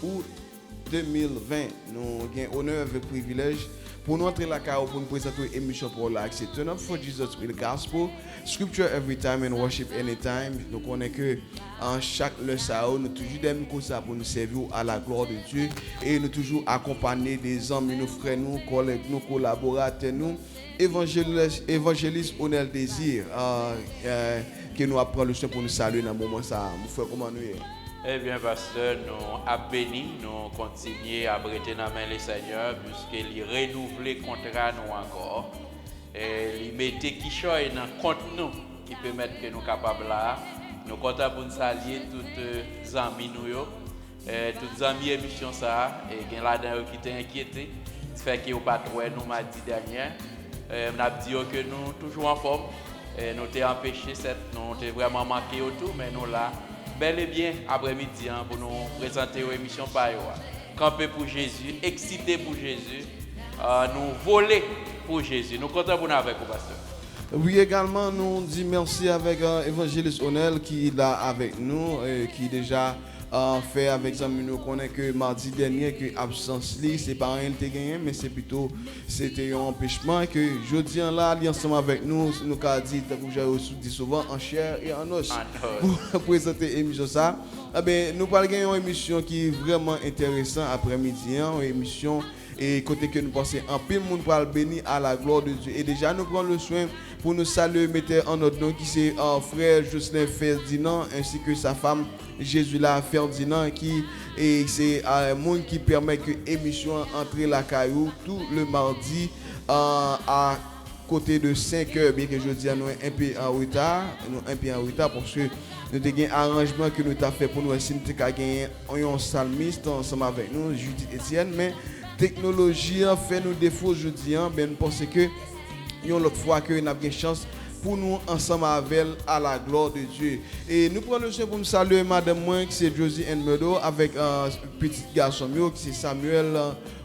août 2020. Nous avons honneur et privilège pour nous entrer la carrière pour nous présenter l'émission pour la c'est Turn Up for Jesus with the Gospel, Scripture every time and worship anytime. Nous connaissons que en chaque leçon, nous toujours des choses pour nous servir à la gloire de Dieu et nous toujours accompagner des amis, nos frères, nos collègues, nos collaborateurs, nous évangélistes Onel Désir que nous apprenons le soin pour nous saluer dans le moment ça. Nous frère comment nous est? Eh bien, pasteur, nous avons béni, nous continuons à prêter dans la main les Seigneur, puisqu'il renouvelle le contrat nous encore. Et il met qui choix dans le compte nous, qui permet que nous sommes capables là. Nous comptons pour nous saluer tous les amis, tous les amis émission ça, et il y a là qui étaient inquiétés. Ça fait que vous pas trouvé nous mardi dernier. On a dit que nous toujours en forme. Nous t'ai empêché, nous t'ai vraiment manqué autour, mais nous là. Bel et bien après-midi pour nous présenter une émission par camper pour Jésus, excité pour Jésus, nous voler pour Jésus. Nous comptons pour nous avec vous, pasteur. Oui, également, nous disons merci avec Évangéliste Onel qui est là avec nous et qui déjà fait avec Zami. Nous connaissons que mardi dernier, que l'absence, ce n'est pas rien de gagné, mais c'est plutôt c'était un empêchement que jeudi là, ensemble avec nous, nous avons dit, comme j'ai dit souvent, en chair et en os pour présenter l'émission. Ça. Eh bien, nous parlons d'une émission qui est vraiment intéressante après-midi, une émission. Et côté que nous pensons en pile monde pour le bénir à la gloire de Dieu. Et déjà nous prenons le soin pour nous saluer, mettre en notre nom qui c'est frère Jocelyn Ferdinand ainsi que sa femme Jésus-là Ferdinand qui et c'est un monde qui permet que l'émission entre la caillou tout le mardi à côté de 5 heures, bien que je dis nous un peu en retard, parce que nous avons un arrangement que nous avons fait pour nous essayer de gagner un salmiste ensemble avec nous, Judith Etienne, mais technologie fait nous défaut aujourd'hui, ben nous pensons que une autre fois que nous avons une chance pour nous ensemble avec à la gloire de Dieu. Et nous prenons le soin pour nous saluer madame moi qui c'est Josie Meadow avec un petit garçon qui c'est Samuel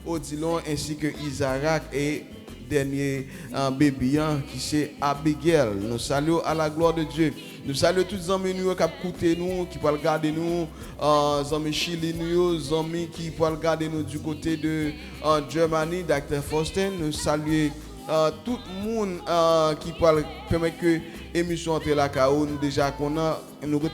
Odilon ainsi que Isaac et dernier bébé qui c'est Abigail. Nous saluons à la gloire de Dieu. Nous saluons tous les amis qui ont écouté nous, qui peuvent regarder nous, les amis Chili, les amis qui peuvent regarder nous du côté de Germany, Dr. Faustin. Nous saluons tout le monde qui peut permettre que l'émission entre la CAO. Nous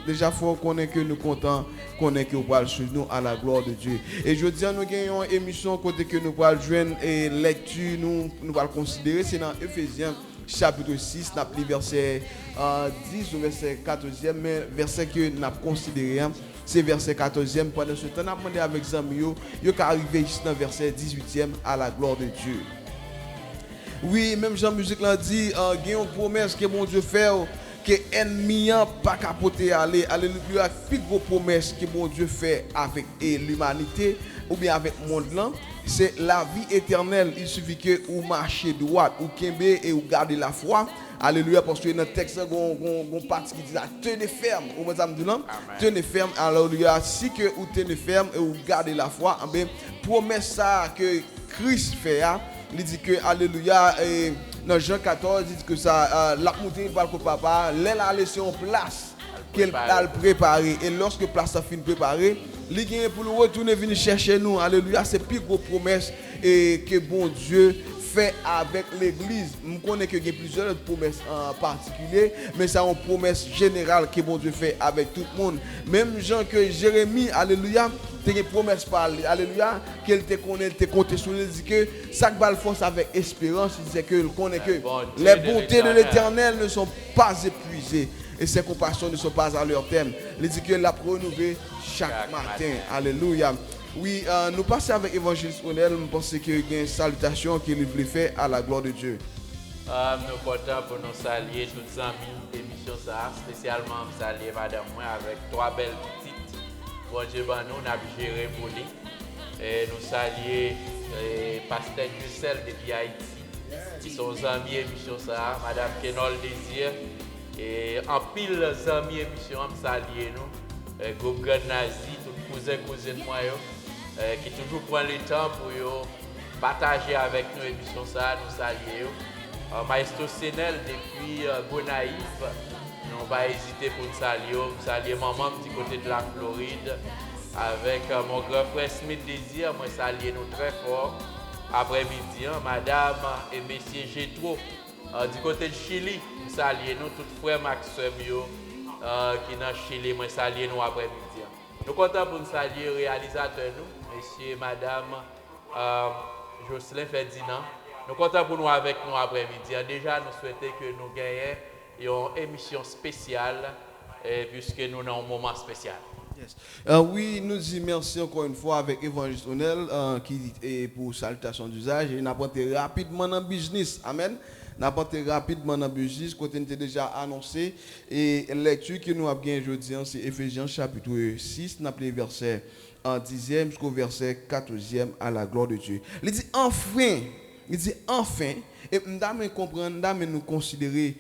déjà faut connaître que nous comptons connaître que nous parlons sur nous à la gloire de Dieu. Et je dis nous gagnons une émission côté que nous parlons joindre et lecture nous allons considérer c'est dans Ephésiens chapitre 6, nous avons verset 10 ou verset 14e, mais verset que nous avons considéré, c'est verset 14e. Pendant ce temps, nous avons demandé avec Zamio, il est arrivé ici dans verset 18e à la gloire de Dieu. Oui, même Jean-Musique l'a dit, il y a une promesse que mon Dieu fait, que l'ennemi n'a pas capoté aller. Alléluia, plus gros promesse que mon Dieu fait avec l'humanité ou bien avec le monde là. C'est la vie éternelle. Il suffit que vous marchez droit, ou kembe et vous gardez la foi. Alléluia, parce que dans le texte, il y a une partie qui dit tenez ferme. Vous m'avez tenez ferme. Alléluia, si que vous tenez ferme et vous gardez la foi, bien, promesse ça que Christ fait, il dit que, alléluia, dans Jean 14, il dit que ça, la montagne va le papa, elle a laissé en place. Qu'elle a préparé et lorsque place a fini préparée, il gagne pour nous retourner venir chercher nous. Alléluia, c'est plus gros promesse et que bon Dieu fait avec l'église. Je connais que il y a plusieurs promesses en particulier, mais c'est une promesse générale que bon Dieu fait avec tout le monde. Même Jean que Jérémie, alléluia, tu as une promesse par alléluia, qu'elle te connaît, te compte sur lui, il dit que ça va force avec espérance, il disait que il connaît que les bontés de l'Éternel ne sont pas épuisées. Et ses compassions ne sont pas à leur terme. Il dit que l'a renouvelé chaque matin. Alléluia. Oui, nous passons avec Évangéliste Onel. Nous pensons qu'il y a une salutation qu'il voulait faire à la gloire de Dieu. Nous sommes contents pour nous saluer tous les amis de l'émission, spécialement saluer madame moi avec 3 belles petites. Bon Dieu, nous avons géré pour lui. Et nous saluer Pasteur Dussel depuis Haïti, qui sont amis de l'émission, madame Kenol Désir. Et en pile amis émission saluer nous groupe Grand Nazi tout cousins moi qui toujours prend le temps pour partager avec nous émission ça nous saluer Maestro Senel depuis Gonaïve nous pas hésiter pour nous saluer maman du côté de la Floride avec mon grand frère Smith Désir, moi saluer nous très fort. Après-midi, madame et messieurs Gétro, du côté de Chili, nous saluons nous, tous frères Maxime qui dans Chili, moi saluer nous après-midi. Nous sommes contents pour nous saluer réalisateurs, nous, messieurs, madame Jocelyn Ferdinand. Nous sommes contents pour nous avec nous après-midi. Déjà, nous souhaitons que nous gagnions une émission spéciale, puisque nous avons un moment spécial. Yes. Oui, nous disons merci encore une fois avec Évangéliste Onel qui est pour salutation d'usage et n'apporte rapidement dans le business. Amen. N'apporte rapidement dans le business, quand on était déjà annoncé. Et la lecture que nous avons aujourd'hui, c'est Éphésiens chapitre 6, nous avons verset 10e jusqu'au verset 14e à la gloire de Dieu. Il dit enfin. Il dit enfin, et nous comprendre, nous considérer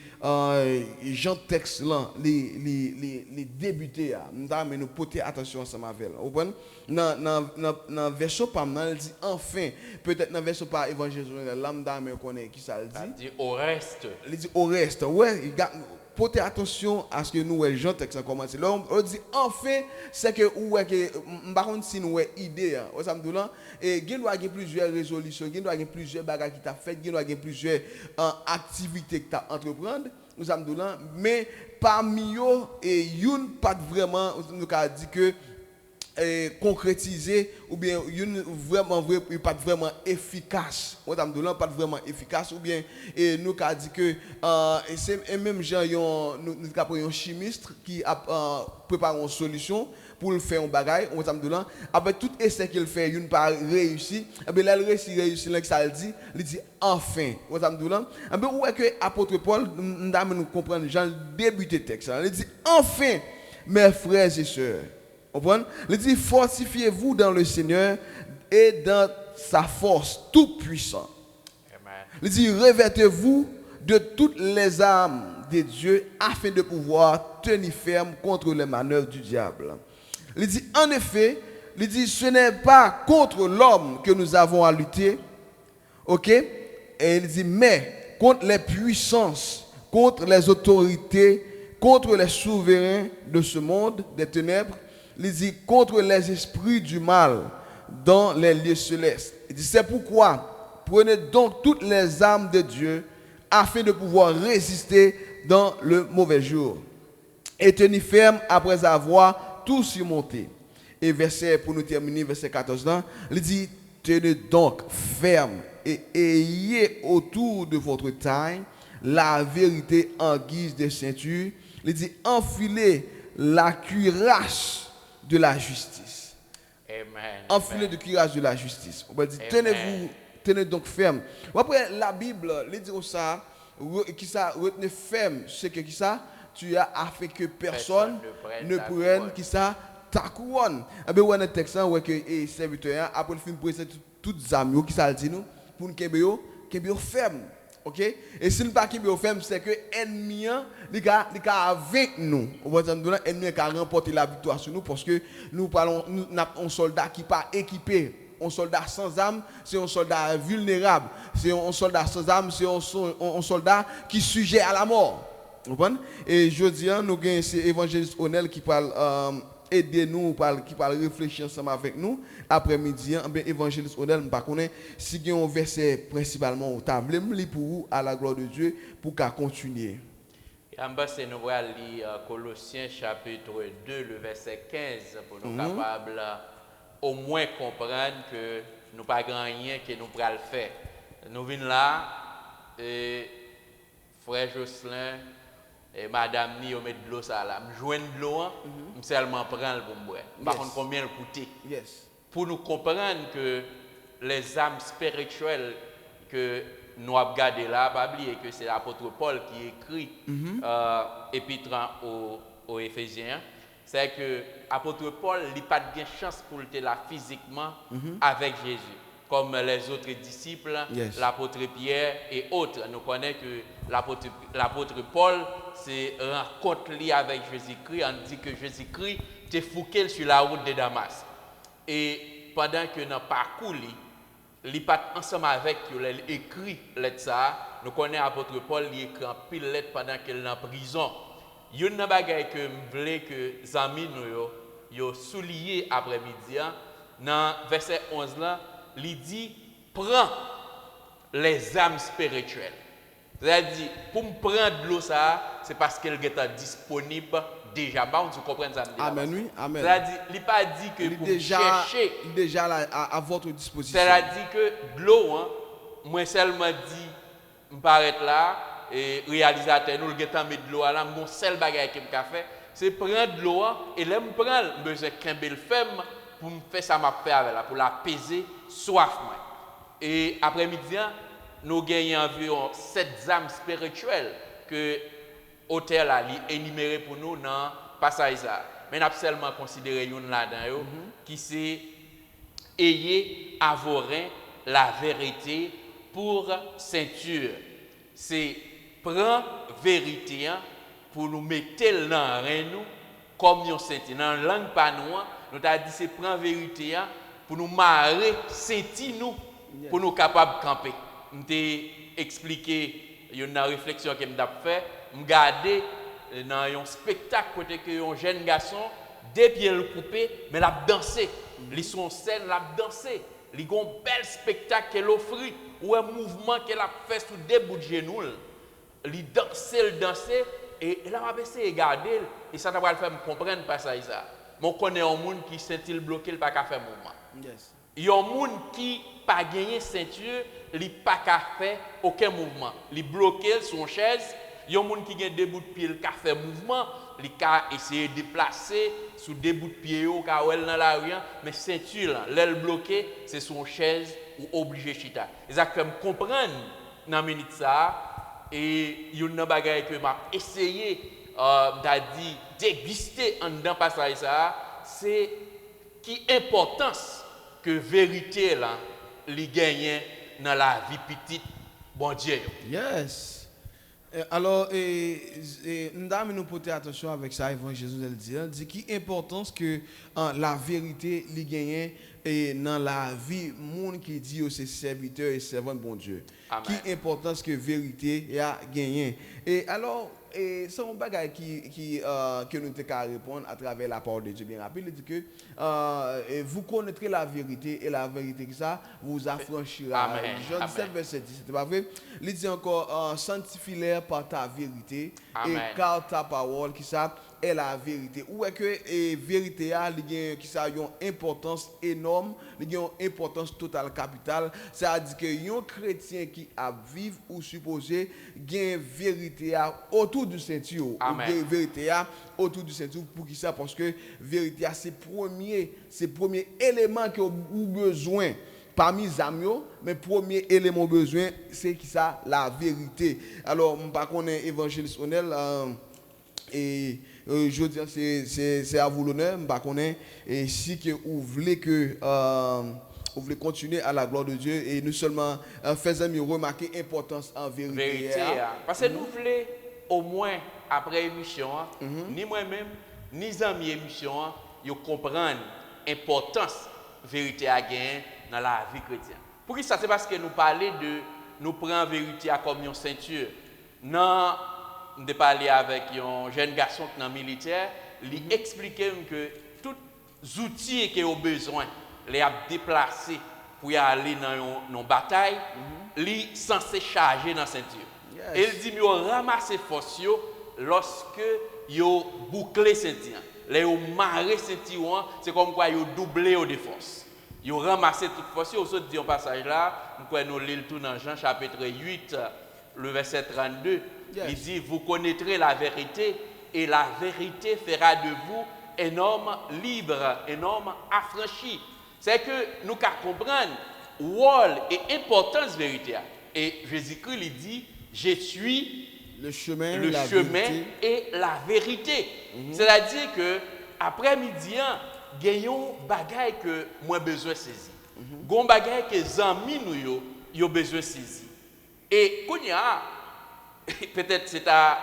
Jean texte là, les débutés, nous porter attention ensemble avec elle. Vous comprenez? Dans verset par il dit enfin, peut-être dans verset par évangile là, nous connaît qui ça le dit. Il dit au reste. Il dit au reste. Ouais, portez attention à ce que nous Jean texte a commencé. Là on dit enfin c'est que ouais que par contre si nous idée au samedi là et il doit y avoir plusieurs résolutions, il doit y avoir plusieurs bagages qui t'a fait, il doit y avoir plusieurs activités que t'a entreprendre au samedi là mais parmi eux et une pas vraiment nous a dit que concrétiser ou bien une vraiment pas vraiment efficace on t'a dit pas vraiment efficace ou bien et nous a dit que c'est même gens nous avons un chimiste qui a préparé une solution pour le faire un bagage on t'a dit après tout essai qu'il fait une pas réussi et bien là il réussit là que ça il dit enfin on t'a dit et bien où est que apôtre Paul nous comprendre Jean débuter texte il dit enfin mes frères et sœurs. Il dit fortifiez-vous dans le Seigneur et dans sa force toute puissante. Il dit revêtez-vous de toutes les armes de Dieu afin de pouvoir tenir ferme contre les manœuvres du diable. Il dit en effet, il dit ce n'est pas contre l'homme que nous avons à lutter, ok? Et il dit mais contre les puissances, contre les autorités, contre les souverains de ce monde des ténèbres. Il dit contre les esprits du mal dans les lieux célestes. Il dit c'est pourquoi prenez donc toutes les armes de Dieu afin de pouvoir résister dans le mauvais jour et tenir ferme après avoir tout surmonté. Et verset pour nous terminer verset 14 là, il dit tenez donc ferme et ayez autour de votre taille la vérité en guise de ceinture. Il dit enfilez la cuirasse de la justice. Amen. Enfilez le cuirasse de la justice. On va dire tenez donc ferme. Après la Bible, il dit ça qui ça retenez ferme, c'est que qui ça tu as afin que personne ne prenne qui ça ta couronne. Et bien on a un texte où que serviteur après le film présente toutes les amis qui ça dit nous pour nous que ferme. OK? Et si nous pas qui ferme c'est que ennemi il a avec nous. On va dire ennemi a remporté la victoire sur nous parce que nous parlons nous un soldat qui pas équipé, un soldat sans armes, c'est un soldat vulnérable, c'est un soldat sans armes, c'est un soldat qui est sujet à la mort. Vous comprenez? Et je dis nous gagne c'est évangéliste Onel qui parle aider nous qui parle réfléchir ensemble avec nous après-midi bien évangéliste Onel pas connaît si il y a un verset principalement au table pour vous à la gloire de Dieu pour qu'à continuer. Et en bas c'est nous allons lire Colossiens chapitre 2 le verset 15 pour nous capables au moins comprendre que nous pas grand rien que nous pourrons faire. Nous venons là et frère Jocelyn et madame ni met de l'eau ça là me joindre de l'eau seulement prendre pour boire par contre combien le coûter pour nous comprendre que les âmes spirituelles que nous avons gardé là pas oublier que c'est l'apôtre Paul qui écrit épître aux Éphésiens c'est que l'apôtre Paul n'a pas de chance pour être là physiquement avec Jésus comme les autres disciples, l'apôtre Pierre et autres. Nous connaissons que l'apôtre Paul s'est rencontré avec Jésus-Christ. On dit que Jésus-Christ était fouqué sur la route de Damas. Et pendant que dans le parcours, il n'est pas ensemble avec eux, il écrit ça. Nous connaissons l'apôtre Paul, il écrit en pile lettre pendant qu'il est en prison. Il y a une chose que je voulais que les amis nous yo soulié après-midi, dans verset 11 là, il dit prends les âmes spirituelles. C'est-à-dire, pour me prendre de l'eau, ça, c'est parce qu'elle est disponible déjà. Vous comprenez ça? Amen, oui, amen. C'est-à-dire, il n'a pas dit que pour chercher. Il est déjà là, à votre disposition. C'est-à-dire que de l'eau, moi seulement dit, je m'arrête là, et réalisateur, nous, le temps de l'eau là, mon seul bagage que je fais, c'est prendre de l'eau, et là, je prends, je besoin qu'un bel femme pour me faire ça, m'a fait avec là, pour l'apaiser soif. Et après-midi, nous gagnons environ 7 âmes spirituelles que l'auteur a énumérées pour nous dans le passage. Mais nous avons seulement considéré une là-dedans qui c'est ayez à vos reins la vérité pour ceinture. C'est prendre vérité pour nous mettre dans rein nous comme une ceinture. Dans la langue pas nous, nous avons dit c'est prendre vérité pour nous marrer ceinture nous pour nous capables de camper. Je t'ai expliqué une réflexion que je fait. Je regardais dans un spectacle côté que un jeune garçon, des pieds le coupé, mais il a dansé. Ils sont scène, il a dansé. Il a un bel spectacle qu'elle offre, ou un mouvement qu'elle a fait sous des bouts de genoux. Il dansait, et il a essayé de regarder, et ça va faire me comprendre pas ça. Mais on connaît un monde qui s'est-il bloqué, il n'a pas faire mouvement. Yes. Il y a un monde qui n'a pas gagné ceinture, il n'a pas fait aucun mouvement. Il est bloqué sur une chaise. Il y a un monde qui a des bouts de pied, qui a fait mouvement, il a essayé de déplacer sous des bouts de pied, dans la rue, mais ceinture, l'aile bloquée, c'est sur une chaise ou obligé de chita. Et ça fait me comprendre dans la minute ça, et il y a une bagaille que m'a essayé de déguster en dedans passage ça, c'est qui importance que vérité là, li gagne dans la vie petite, bon Dieu. Yes. Alors, nous porter attention avec ça, Évangile Jésus elle dit qui importance que la vérité li gagne dans la vie monde qui dit c'est serviteur et servant de bon Dieu. Amen. Qui importance que vérité a gagné. Et alors c'est un bagage que nous devons répondre à travers la parole de Dieu bien rapide. Il dit que vous connaîtrez la vérité et la vérité que ça vous affranchira. Amen. Jean 17, verset 10, c'est pas vrai? Il dit encore sanctifie-les par ta vérité. Amen. Et car ta parole qui ça est la vérité. Ou est que vérité a qui ça une importance énorme, il a une importance totale capitale. Ça veut dire que un chrétien qui a vivre ou supposé gain vérité autour du ceinture. Amen. Vérité autour du ceinture pour qui ça parce que vérité c'est premier élément que vous besoin parmi les amis, mais premier élément besoin c'est qui ça la vérité. Alors on pas connaît évangéliste Onel et je dis c'est à vous l'honneur, je connais et si que vous voulez que vous voulez continuer à la gloire de Dieu et nous seulement faisons remarquer l'importance en vérité. Parce que nous voulons au moins après l'émission, ni moi-même, ni les amis émission, ils comprennent l'importance de la vérité à gagner dans la vie chrétienne. Pour qui ça? C'est parce que nous parlons de nous prendre vérité comme une ceinture. Non, nous avons parlé avec un jeune garçon qui est militaire, il expliquait que tous les outils qu'ils ont besoin, les a déplacés pour y aller dans une bataille, ils sont censés charger dans la ceinture. Et il dit qu'ils ont ramassé force lorsque ils ont bouclé la ceinture. Les ont marré la ceinture, c'est comme quoi ils ont doublé de force. Ils ont ramassé toute force. Au dit un passage là, nous lisons tout dans Jean chapitre 8, le verset 32. Yes. Il dit, vous connaîtrez la vérité et la vérité fera de vous un homme libre, un homme affranchi. C'est que nous comprendre rôle et importance de la vérité. Et Jésus-Christ lui dit, je suis le chemin et la vérité. C'est-à-dire que après-midi, gagnons bagaille que moi besoin saisir. Gon bagaille que les amis nous ont besoin saisir. Et quand peut-être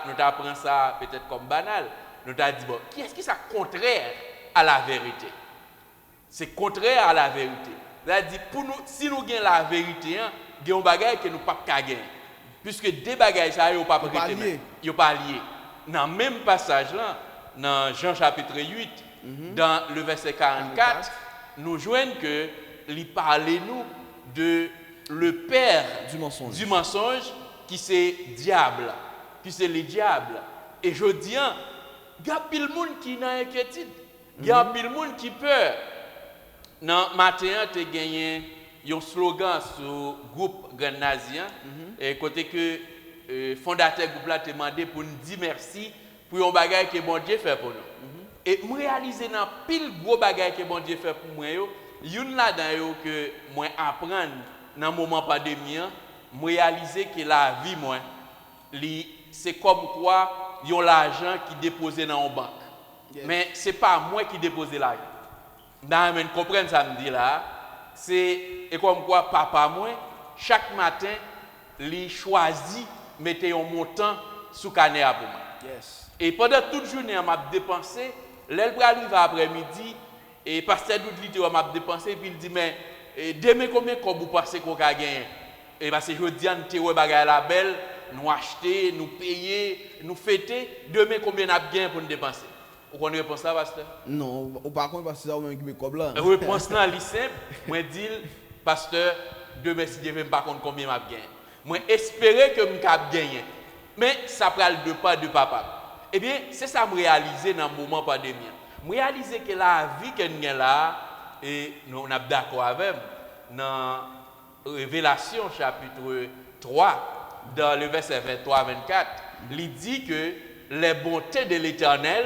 nous apprenons ça peut-être comme banal. Nous avons dit, bon, qui est-ce qui est contraire à la vérité? C'est contraire à la vérité. C'est-à-dire, pour nous, si nous gagnons la vérité, il y a un bagage que nous ne pouvons pas gagner. Puisque des bagages, ça, ils ne sont pas liés. Dans le même passage, là, dans Jean chapitre 8, dans le verset 44, nous joignons que il parle nous de le père du mensonge qui c'est diable, qui c'est le diable. Et je dis, il y a pile de monde qui n'a inquiétude, il y a pile de monde qui peur. Dans matin, tu as gagné un slogan sur le groupe Grand Nazien, et côté que fondateur du groupe là t'a demandé pour nous dire merci pour un bagage que bon Dieu fait pour nous. Et je réalise dans pile gros bagage que bon Dieu fait pour moi, une là-dedans que moi apprendre dans le moment pandémie, je réalise que la vie, moi, c'est comme quoi il y a l'argent qui est déposé dans une banque. Yes. Mais ce n'est pas moi qui dépose l'argent. Vous comprenez ça me dit là? C'est comme quoi papa, moi, chaque matin, il choisit de mettre un montant sous canne pour moi. Yes. Et pendant toute journée, je m'a dépensé. L'elle arrive après-midi, et pasteur Doudli m'a dépensé, puis il dit, mais demain, combien vous pensez qu'on a gagné? Et parce que je dis, nous avons la belle, nous acheter, nous payer, nous fêter, demain, combien on a gagné pour nous dépenser? Vous connaissez réponse là, pasteur? Non, par contre, parce que ça, on a mis comme là. La réponse là, elle est simple. Moi, dis, pasteur, demain, si Dieu ne veut pas combien on a gagné. Moi, espérer que je vais gagner. Mais ça prend le pas de papa. Eh bien, c'est ça que je réalise dans le moment pandémie. Je réalise que la vie que nous avons là, et nous sommes d'accord avec, dans Révélation chapitre 3, dans le verset 23-24, il dit que les bontés de l'Éternel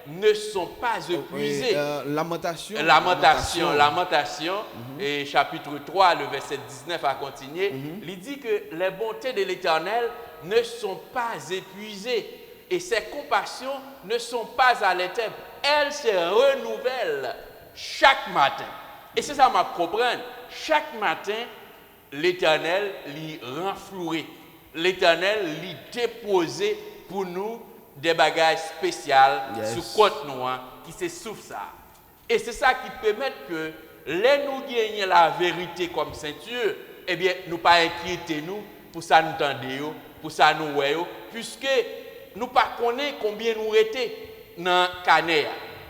ne sont pas épuisées. Lamentation. Et chapitre 3, le verset 19 à continuer, il dit que les bontés de l'Éternel ne sont pas épuisées. Et ses compassions ne sont pas à l'éternel. Elles se renouvellent chaque matin. Et c'est ça que je comprends. Chaque matin, l'Éternel lui renfloué. L'Éternel lui déposé pour nous des bagages spéciaux sur côte noire qui se souffle ça. Et c'est ça qui permet que les nous gagnons la vérité comme ceinture, eh bien, nous pas inquiéter nous pour ça nous tendons, pour ça nous voyons, puisque nous ne connaissons pas combien nous étions dans le canet,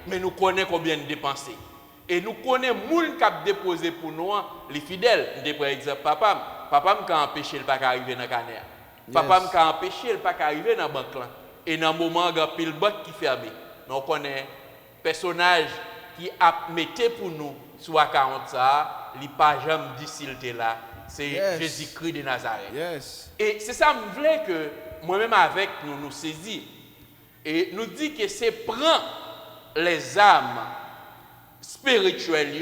mais nous connaissons combien nous dépensons. Et nous connaissons les gens qui ont déposé pour nous, les fidèles. Par exemple, papa m'a empêché de ne pas arriver dans le canet. Papa m'a empêché de ne pas arriver dans la banque. Et dans le moment où il y a une banque qui ferme, nous connaissons un personnage qui a mis pour nous sur la 40 ça, il n'a pas jamais dit s'il était là. C'est Jésus-Christ de Nazareth. Et c'est ça que je voulais que moi-même avec nous saisir. Et nous dit que c'est prendre les âmes spirituelles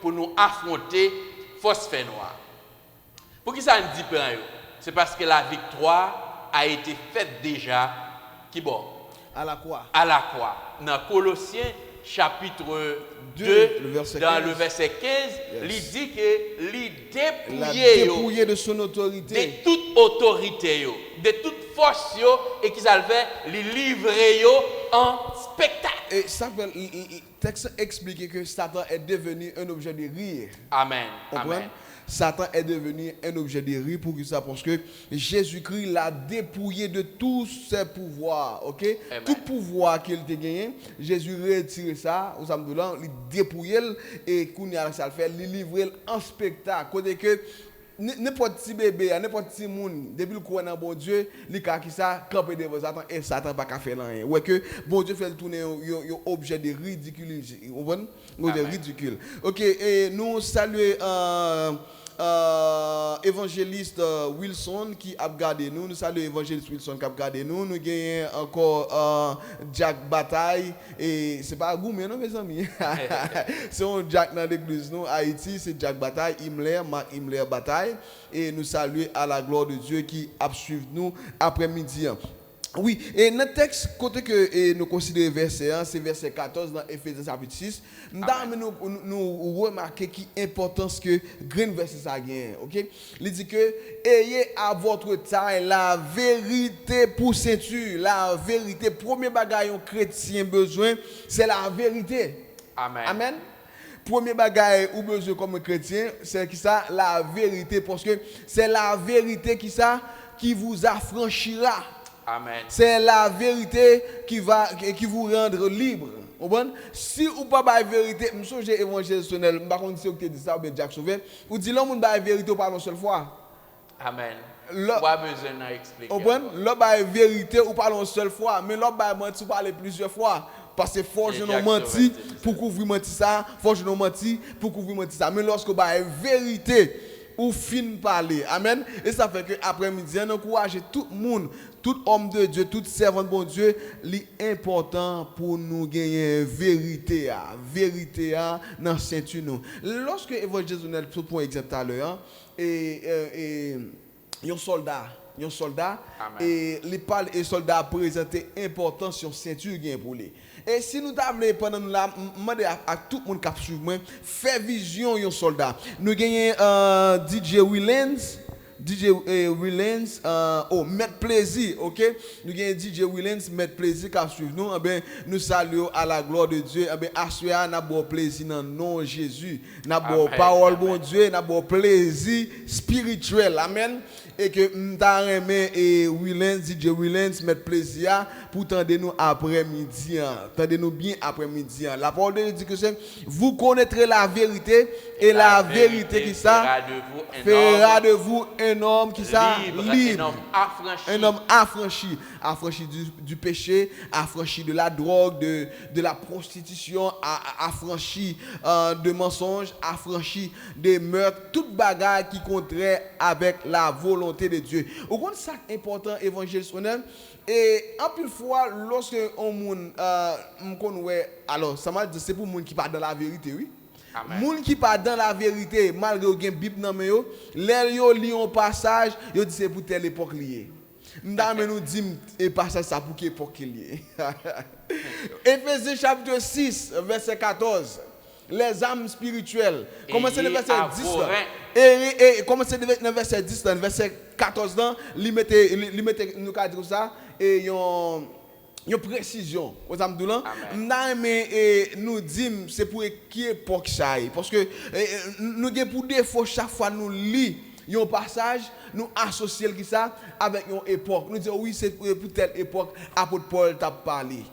pour nous affronter force fait noire. Pour qui ça nous dit prend? C'est parce que la victoire a été faite déjà qui bon? À la croix. À la croix. Dans Colossiens chapitre 2, le verset 15, il dit que dépouillé de son autorité. De toute autorité, de toute force, et qu'ils avaient les livrer en spectacle. Et ça, le texte explique que Satan est devenu un objet de rire. Amen. Amen. Satan est devenu un objet de rire pour ça, parce que Jésus-Christ l'a dépouillé de tous ses pouvoirs, ok? Amen. Tout pouvoir qu'il a gagné, Jésus retire ça, il dépouille et Kounia ça le fait, il livre en spectacle, côté que n'importe qui bébé, n'importe qui monde, depuis le croit dans bon Dieu, il a qui ça camper devant Satan et Satan pas qu'à faire rien. Ouais que bon Dieu fait tourner un objet de ridicule, de ridicule. OK, et nous saluons évangéliste Wilson qui a regardé nous saluons évangéliste Wilson qui a regardé nous gagnons encore Jack Bataille et c'est pas Goumé non mes amis c'est un Jack dans l'église nous Haïti c'est Jack Bataille Marc Himmler Bataille et nous saluons à la gloire de Dieu qui a suivi nous après-midi. Oui, et notre texte, côté que nous considérons verset 1, c'est verset 14 dans Éphésiens chapitre 6. Nous remarquons l'importance que grand verset ça gagne. OK? Il dit que ayez à votre taille la vérité pour ceinture. La vérité, premier bagage un chrétien besoin, c'est la vérité. Amen. Amen. Premier bagage ou besoin comme chrétien, c'est qui ça? La vérité, parce que c'est la vérité qui vous affranchira. Amen. C'est la vérité qui vous rendre libre. Si ou pas la vérité, je suis évangélisationnel, je ne sais pas si vous dit ça ou bien Jack Sauvé, ou dit l'homme la vérité ou pas une seule fois. Amen. Pas besoin d'expliquer. La vérité ou pas une seule fois, mais l'homme va mentir parler plusieurs fois. Parce que faut je nous menti pour couvrir menti ça, faut je nous menti pour couvrir menti ça. Mais lorsque la vérité ou fin parler, amen. Et ça fait que après-midi, on encourage tout le monde, tout homme de Dieu, tout servant de bon Dieu, l'important pour nous gagner vérité dans la ceinture nous. Lorsque évangélisationnel tout point exemple tout à l'heure, et un soldat et les parle et soldats présenter importance sur ceinture gain pour lui. Et si nous t'avons pendant nous là, demander à tout le monde qui suit moi, faire vision un soldat. Nous gagnons DJ Willens mettre plaisir, OK? Nous gagnons DJ Willens mettre plaisir qui suivre nous, nous saluons à la gloire de Dieu, assurer n'a bon plaisir dans nom Jésus, n'a bon parole bon Dieu, n'a bon plaisir spirituel. Amen. Et que m'ta et Willens DJ Willens mettre plaisir pour tendre nous après-midi, tendez nous bien après-midi. La parole de Dieu dit que c'est vous connaîtrez la vérité et la vérité qui ça fera de vous un homme qui ça libre, un homme affranchi du péché, affranchi de la drogue, de la prostitution, affranchi de mensonges, affranchi des meurtres, toute bagarre qui contraire avec la volonté de Dieu. Au compte ça important évangélisationnel. Et en plus fois lorsque on moun alors ça m'a dit c'est pour moun qui pas dans la vérité, oui. Moun qui pas dans la vérité malgré gen Bible nan men yo, lè yo li un passage, yo dit c'est pour telle époque lié. M'dame nous dit et passage ça pour quelle époque lié. Éphésiens chapitre 6 verset 14. Les âmes spirituelles. Commencez le verset 10 et commencez le verset 10 dans verset 14 dans, li mette nous ka dire ça et une précision aux âmes de l'an mais nous dit c'est pour qui époque ça parce que nous avons pour défaut chaque fois nous lit un passage nous associons qui ça avec une époque nous disons oui c'est pour telle époque apôtre Paul t'a parlé.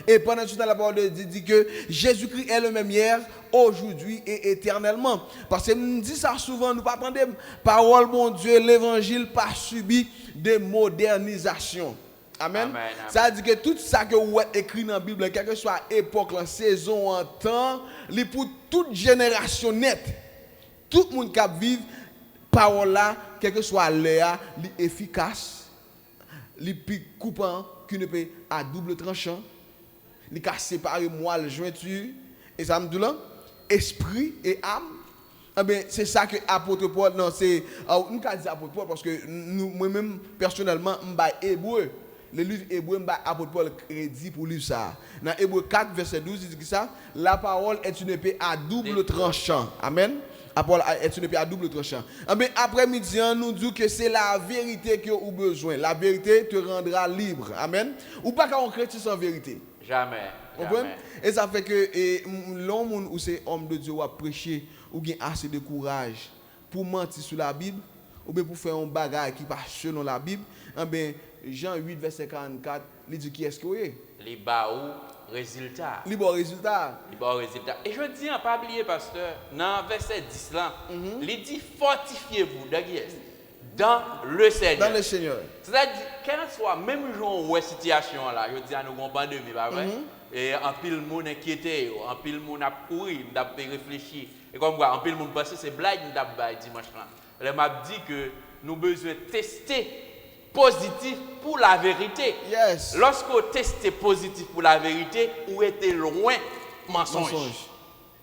Et pendant ce temps, la parole de Dieu dit que Jésus-Christ est le même hier, aujourd'hui et éternellement. Parce que nous disons ça souvent, nous ne pas attendre parole, mon Dieu, l'évangile pas subi de modernisation. Amen. Ça veut dire que tout ça que vous avez écrit dans la Bible, quelle que soit époque, la saison, en temps, c'est pour toute génération nette. Tout le monde qui vit, parole là, quelle que soit l'heure, c'est efficace, c'est coupant. Qu'une épée à double tranchant, il a séparé moelle jointure et ça me dit là, esprit et âme. Eh bien, c'est ça que apôtre Paul, non, c'est, nous pas dire apôtre Paul parce que moi-même, personnellement, je suis hébreu. Le livre hébreu, apôtre Paul crédit pour lire ça. Dans Hébreu 4, verset 12, il dit que ça, la parole est une épée à double tranchant. Amen. Paul est une épée à double tranchant. Mais après-midi, nous dit que c'est la vérité que vous avez besoin. La vérité te rendra libre. Amen. Ou pas qu'on chrétien sans vérité. Jamais. Et ça fait que l'homme ou c'est homme de Dieu a prêché ou bien assez de courage pour mentir sur la Bible ou bien pour faire un bagage qui passe selon la Bible. Jean 8, verset 44, il dit qui est-ce que vous êtes? Les baou résultat. Les bons résultats. Et je dis, pas oublier, pasteur, dans verset 10 là, il dit fortifiez-vous dans le Seigneur. Dans le Seigneur. C'est-à-dire, quelle soit même genre ou situation là, je dis à nous avons pandémie, pas vrai? Et en pile monde inquiété, en pile monde a couru, m'a réfléchir. Et comme quoi, en pile monde passé c'est blague m'a dimanche là. Elle m'a dit que nous besoin tester positif pour la vérité. Yes. Lorsqu'on teste positif pour la vérité, où était loin mensonge.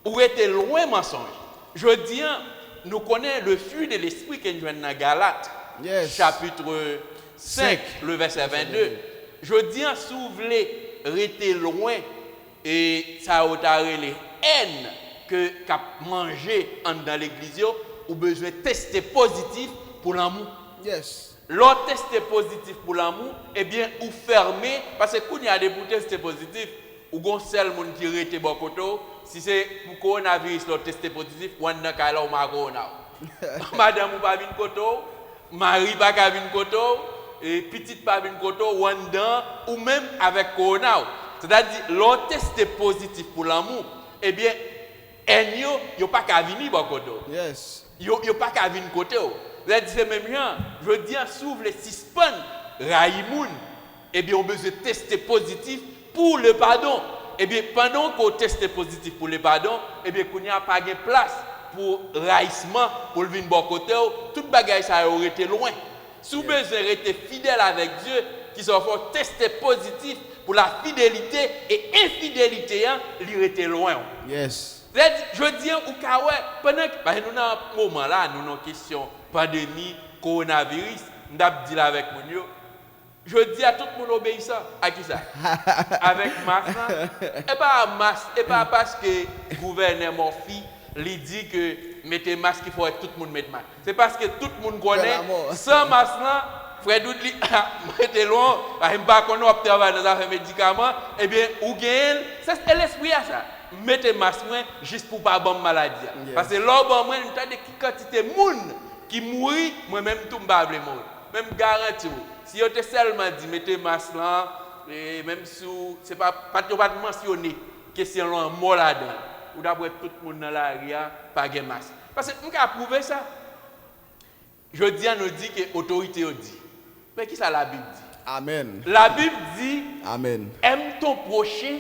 Où était loin mensonge. Je dis, nous connaissons le fruit de l'esprit que nous avons dans Galates, chapitre 5, le verset 22. Je dis, si vous voulez rester loin et ça a les haines que qu'a mangé dans l'église, ou besoin de tester positif pour l'amour. Yes. L'autre test positif pour l'amour, eh bien, ou fermé, parce que quand il y a des tests positifs, ou gon seul monde qui rete bon côté, si c'est pour coronavirus l'autre test positif, ou en kala ou ma corona. Madame ou pas vinn côté, mari pas ka vinn côté, et petite pas vinn côté, ou en ou même avec corona. C'est-à-dire, l'on teste positif pour l'amour, eh bien, il n'y a pas qu'à venir bon côté. Yes. Il n'y a pas qu'à venir côté. C'est même gens, je dis, s'ouvre les suspens, Raïmoun, eh bien, on a besoin de tester positif pour le pardon. Eh bien, pendant qu'on teste positif pour le pardon, eh bien, qu'on n'y a pas de place pour raïssement, pour le venir bon côté, toute bagaille ça aurait été loin. Si vous besoin rester fidèle avec Dieu, qui sont fort tester positif pour la fidélité et infidélité, il aurait été loin. Yes. Je dis au cas où, pendant que nous avons un moment là, nous avons une question pandémie, coronavirus, nous avons dit avec mon je dis à tout le monde obéissant. À qui ça? Avec masse. Et pas parce que le gouvernement lui dit que mettez masque, il faut que tout le monde mette masque. C'est parce que tout le monde connaît, sans masque, Frère Doudli, mettez loin, je ne sais pas qu'on travaille dans les affaires médicaments, eh bien, ou gagne, c'est l'esprit à ça. Mettez masque juste pour ne pas avoir maladie. Yes. Parce que là, moi, je sais de quantité de monde qui mourit, moi-même, tout le monde mourir. Même garantie. Si vous avez seulement dit, mettez masque là, et même si ce n'est pas mentionné, question là, mort là-dedans, ou d'après tout le monde dans l'arrière, pas de masque. Parce que nous avons prouvé ça. Je dis, nous dit que l'autorité dit. Mais qui ça la Bible dit? Amen. La Bible dit, Amen. Aime ton prochain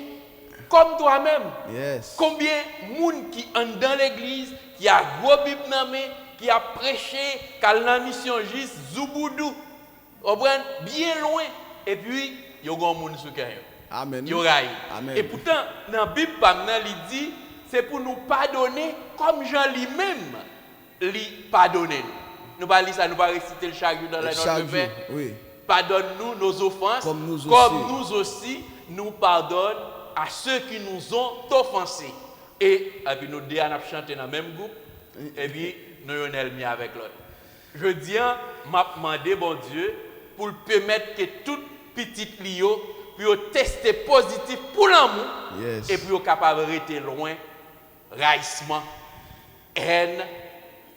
comme toi-même. Yes. Combien de monde qui entrent dans l'église, qui a gros Bible dans main, qui a prêché, qui a la mission juste, Zouboudou, bien loin, et puis, il y a un monde sur le cœur. Amen. Et pourtant, dans la Bible, il dit, c'est pour nous pardonner comme Jean lui-même lui pardonner. Nous ne ça, nous pas réciter chaque jour dans la notre Père. Oui. Pardonne-nous nos offenses, comme nous aussi, nous pardonnons à ceux qui nous ont offensés. Et puis nous deux, on chanté dans le même groupe, et puis nous sommes mis avec l'autre. Je dis, je demande, bon Dieu, pour permettre que toute petite lio puisse tester positif pour l'amour, yes. Et puis capable de rester loin, raissement, haine,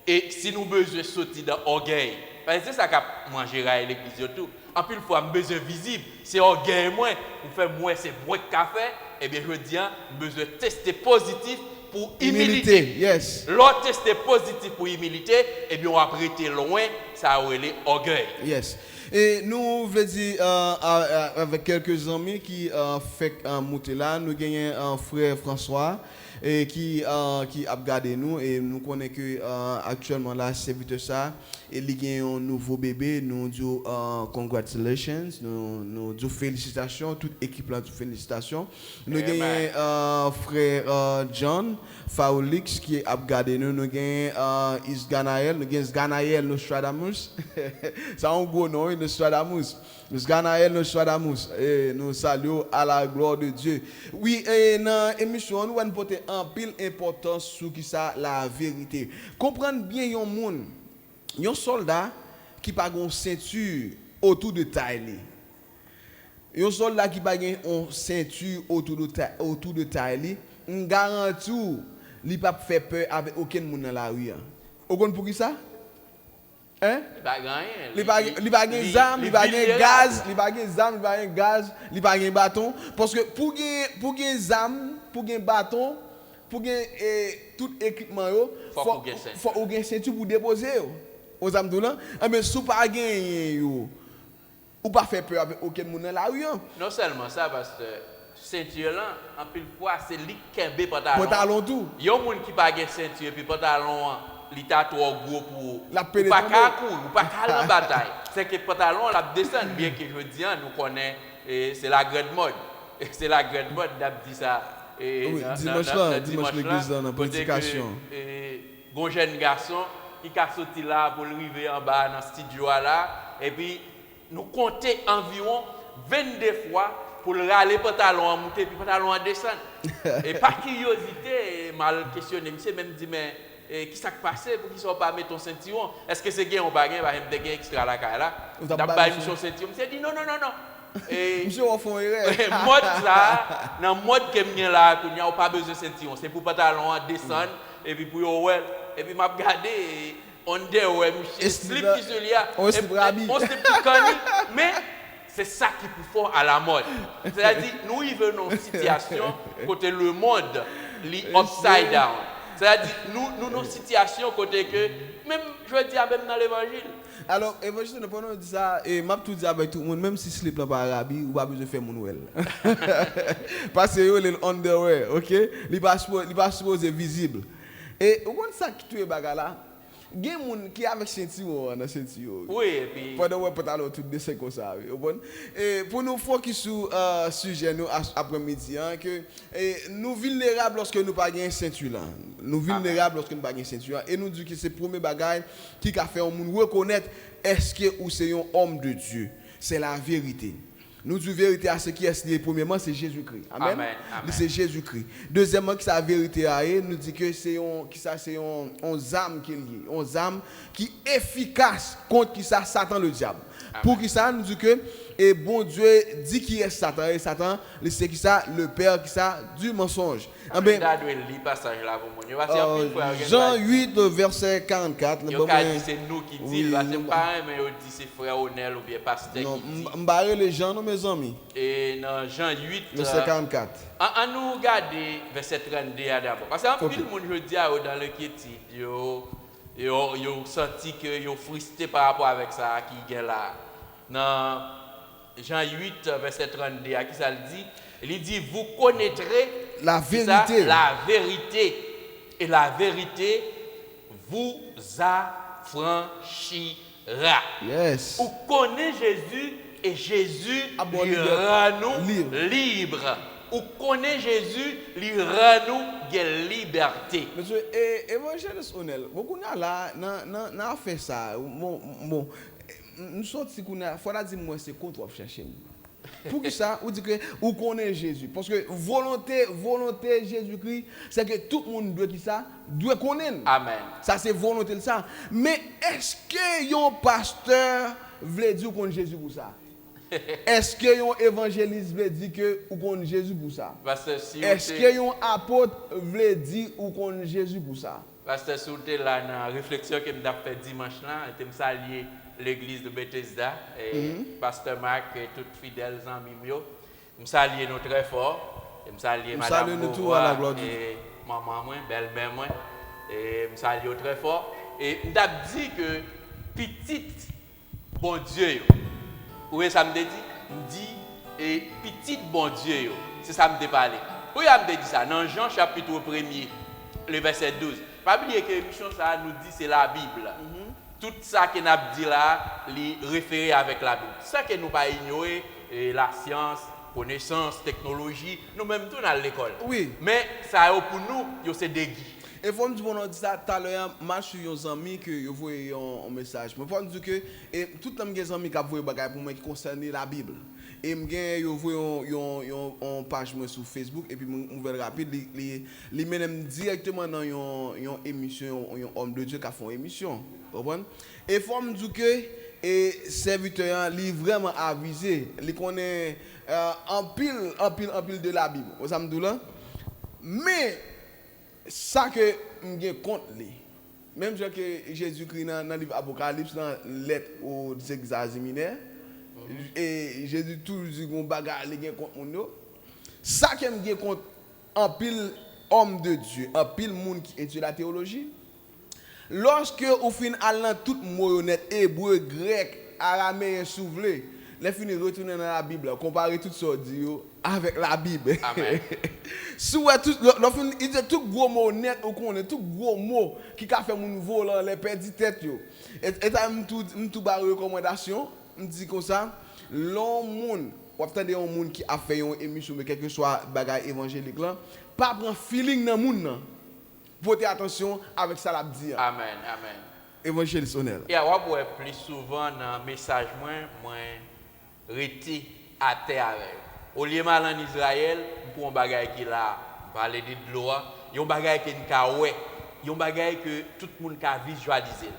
et si nous avons besoin de sortir dans l'orgueil, parce que c'est ça qu'a mangé à l'église tout. En plus, il faut avoir besoin visible. C'est orgueil moins, pour faire moins, c'est moins de café. Eh bien, je dis, besoin de tester positif pour humilité. Yes. L'autre tester positif pour humilité, eh bien, on va prêter loin, ça aurait l'orgueil. Yes. Et nous voulons dire, avec quelques amis qui fait monter là, nous gagnons un frère François et qui a gardé nous et nous connaissons que actuellement là c'est vite ça et il y a un nouveau bébé, nous disons congratulations, nous disons félicitations, toute équipe là, félicitations. Nous avons frère John Faulix qui a gardé nous, nous avons Isganaël, nous avons Isganaël Nostradamus, ça un gros nom, Nostradamus. Nous Ganaël Nostradamus et nous saluons à la gloire de Dieu. Oui, et dans l'émission, nous allons porter un pile importance sur qui ça la vérité. Comprendre bien un monde, un soldat qui pas une ceinture autour de taille. Un soldat qui pas une ceinture autour de taille, on garantit il pas faire peur avec aucun monde dans la rue. Vous comprenez pour qui ça? Hein? Il pas gagner zam, il pas gagner gaz, il pas gagner zam, il pas gagner gaz, il pas gagner bâton parce que pour gagner zam, pour gagner bâton, pour gagner tout équipement yo, faut gagner ceinture pour déposer yo. Aux âmes de là, mais si pas gagner yo, ou pas faire peur avec aucun monde dans la rue. Non seulement ça parce que ceinture là, en pile fois c'est li kembe pantalon. Pantalon tout. Il y a un monde qui pas gagner ceinture puis pantalon l'état trop gros pour la pas qu'à courir, pas qu'à la bataille. C'est que pantalon la descend bien que je dis nous connaît c'est la grande mode. C'est la grande mode d'abdi ça oui, dimanche l'église dans la prédication. Bon jeune garçon qui a sorti là pour arriver en bas dans le studio là et puis nous compter environ 22 fois pour le râler pantalon à monter puis pantalon à descendre. Et par curiosité mal questionné, monsieur même dit mais qui s'est passé pour qu'ils ne soient pas mettre ton ceinturon? Est-ce que c'est gain ou pas gain? Bah, il y a extra la caille là. D'abord, son ceinturon. Je dit non. Et monsieur, au fond, mode ça, dans le mode que je là, il n'y a pas besoin de ceinturon. C'est pour pantalon à descendre et puis pour well. Et puis, je regarde on dit ouais, monsieur, slip qui se lia. On slip rabi. On slip qui cani. Mais c'est ça qui est plus fort à la mode. C'est-à-dire, nous y venons une situation côté le monde, upside down. C'est-à-dire, nous nos situations côté que, même, je veux dire, même dans l'évangile. Alors, évangile, nous prenons ça, et m'a tout dit avec tout le monde, même si slip là par Arabe, ou pas besoin de faire mon Noël. Parce que c'est underwear, ok? Il n'est pas supposé visible. Et vous voyez ça qui tue bagarre là? Il y a des gens qui avec ceinture dans ceinture. Oui, et puis. Pendant que pantalon tout dessin comme ça. Et pour nous focus sur sujet nous après-midi que nous vulnérables lorsque nous pas gain ceinture là. Nous vulnérables lorsque nous pas gain ceinture et nous dit que c'est premier bagage qui a fait un monde reconnaître est-ce que ou c'est un homme de Dieu. C'est la vérité. Nous disons vérité à ce qui est lié. Premièrement, c'est Jésus-Christ. Amen. Amen. C'est Jésus-Christ. Deuxièmement, que la vérité nous dit que c'est un âme qui est lié. Un âme qui est efficace contre qui ça Satan le diable. Amen. Pour qui ça nous dit que et bon Dieu dit qui est Satan et Satan c'est qui ça le père qui ça du mensonge. Amen. Jean 8 verset 44. Il y a c'est nous qui dit parce que pas mais il dit c'est frère Onel ou bien pasteur qui dit. M'barrer les gens non mes amis. Et dans Jean 8 verset 44. En nous regarder verset 32 d'abord parce que en pile monde je dis dans le quiétude yo senti que yo frustré par rapport avec ça qui est là. Dans Jean 8, verset 32, à qui ça le dit? Il dit, vous connaîtrez la vérité. La vérité. Et la vérité vous affranchira. Yes. Vous connaissez Jésus et Jésus lui rend nous libres. Vous connaissez Jésus, lui rend nous de liberté. Monsieur, évangéliste Onel, beaucoup là, n'a fait ça. Bon. Nous sortons si qu'on a faut dire moi c'est contre chercher pour que ça on dit que on connaît Jésus parce que volonté Jésus-Christ c'est que tout le monde doit connaître. Amen. Ça c'est volonté de ça. Mais est-ce que un pasteur veut dire qu'on Jésus pour ça? Est-ce que un évangéliste veut dire que on connaît Jésus pour ça? Est-ce que un apôtre veut dire qu'on connaît Jésus pour ça? Parce que sur là dans réflexion que m'a fait dimanche là, était me saluer l'église de Bethesda et pasteur Marc et toutes fidèles amis mio. Me saluer nous très fort, et me saluer madame et maman moi, belle-mère moi et me saluer très fort et m'd'a dit que petite bon Dieu. Oui, ça me dit et petite bon Dieu. C'est ça me parlé. Oui, me dit ça dans Jean chapitre 1er le verset 12. Pas oublier que l'émission ça nous dit c'est la Bible. Tout ça que nous avons dit là, est référé avec la Bible. Ça que nous ne pas ignorer, la science, connaissance, technologie, nous-mêmes tous à l'école. Oui. Mais ça pour nous, c'est des guides. Et faut me dire on dit ça tout à l'heure, moi je suis un ami que je vois un message. Mais faut me dire que tout le monde des amis qui a voulu bagaille pour moi qui concerne la Bible. Et je vois une page sur Facebook et puis une nouvelle rapide les mène directement dans une émission un homme de Dieu qui a fait une émission. Et faut me dire que et serviteur li vraiment avisé, il connaît en pile de la Bible. Vous savez là? Mais ça que m'gè compte li. Même que Jésus-Christ dans le livre Apocalypse dans lettre aux examinés et Jésus toujours dit gon bagarre li gen compte moun yo. Ça que m'gè compte en pile homme de Dieu, en pile monde qui étudie la théologie. Lorsque au fin allant tout moyonnette hébreu, grec, araméen souvelé, les fini retourner dans la Bible, comparer tout ça avec la Bible. Amen. Il dit tout gros mot net ou connaît tout gros mot qui a fait mon volant les perdre tête yo. Et tout ba recommandation, me dit comme ça, l'homme monde, ou attendez un monde qui a fait une émission mais quelque soit bagaille évangélique là, pas prendre feeling dans monde nan. Portez attention avec ça la dire. Amen, amen. Évangéliste Onel. Et on voit plus souvent dans message moins reti à terre avec. Au lieu mal en Israël, pour un bagage qui là parler de loi, il y a un bagage qui est il y a un bagage que tout le monde a visualisé.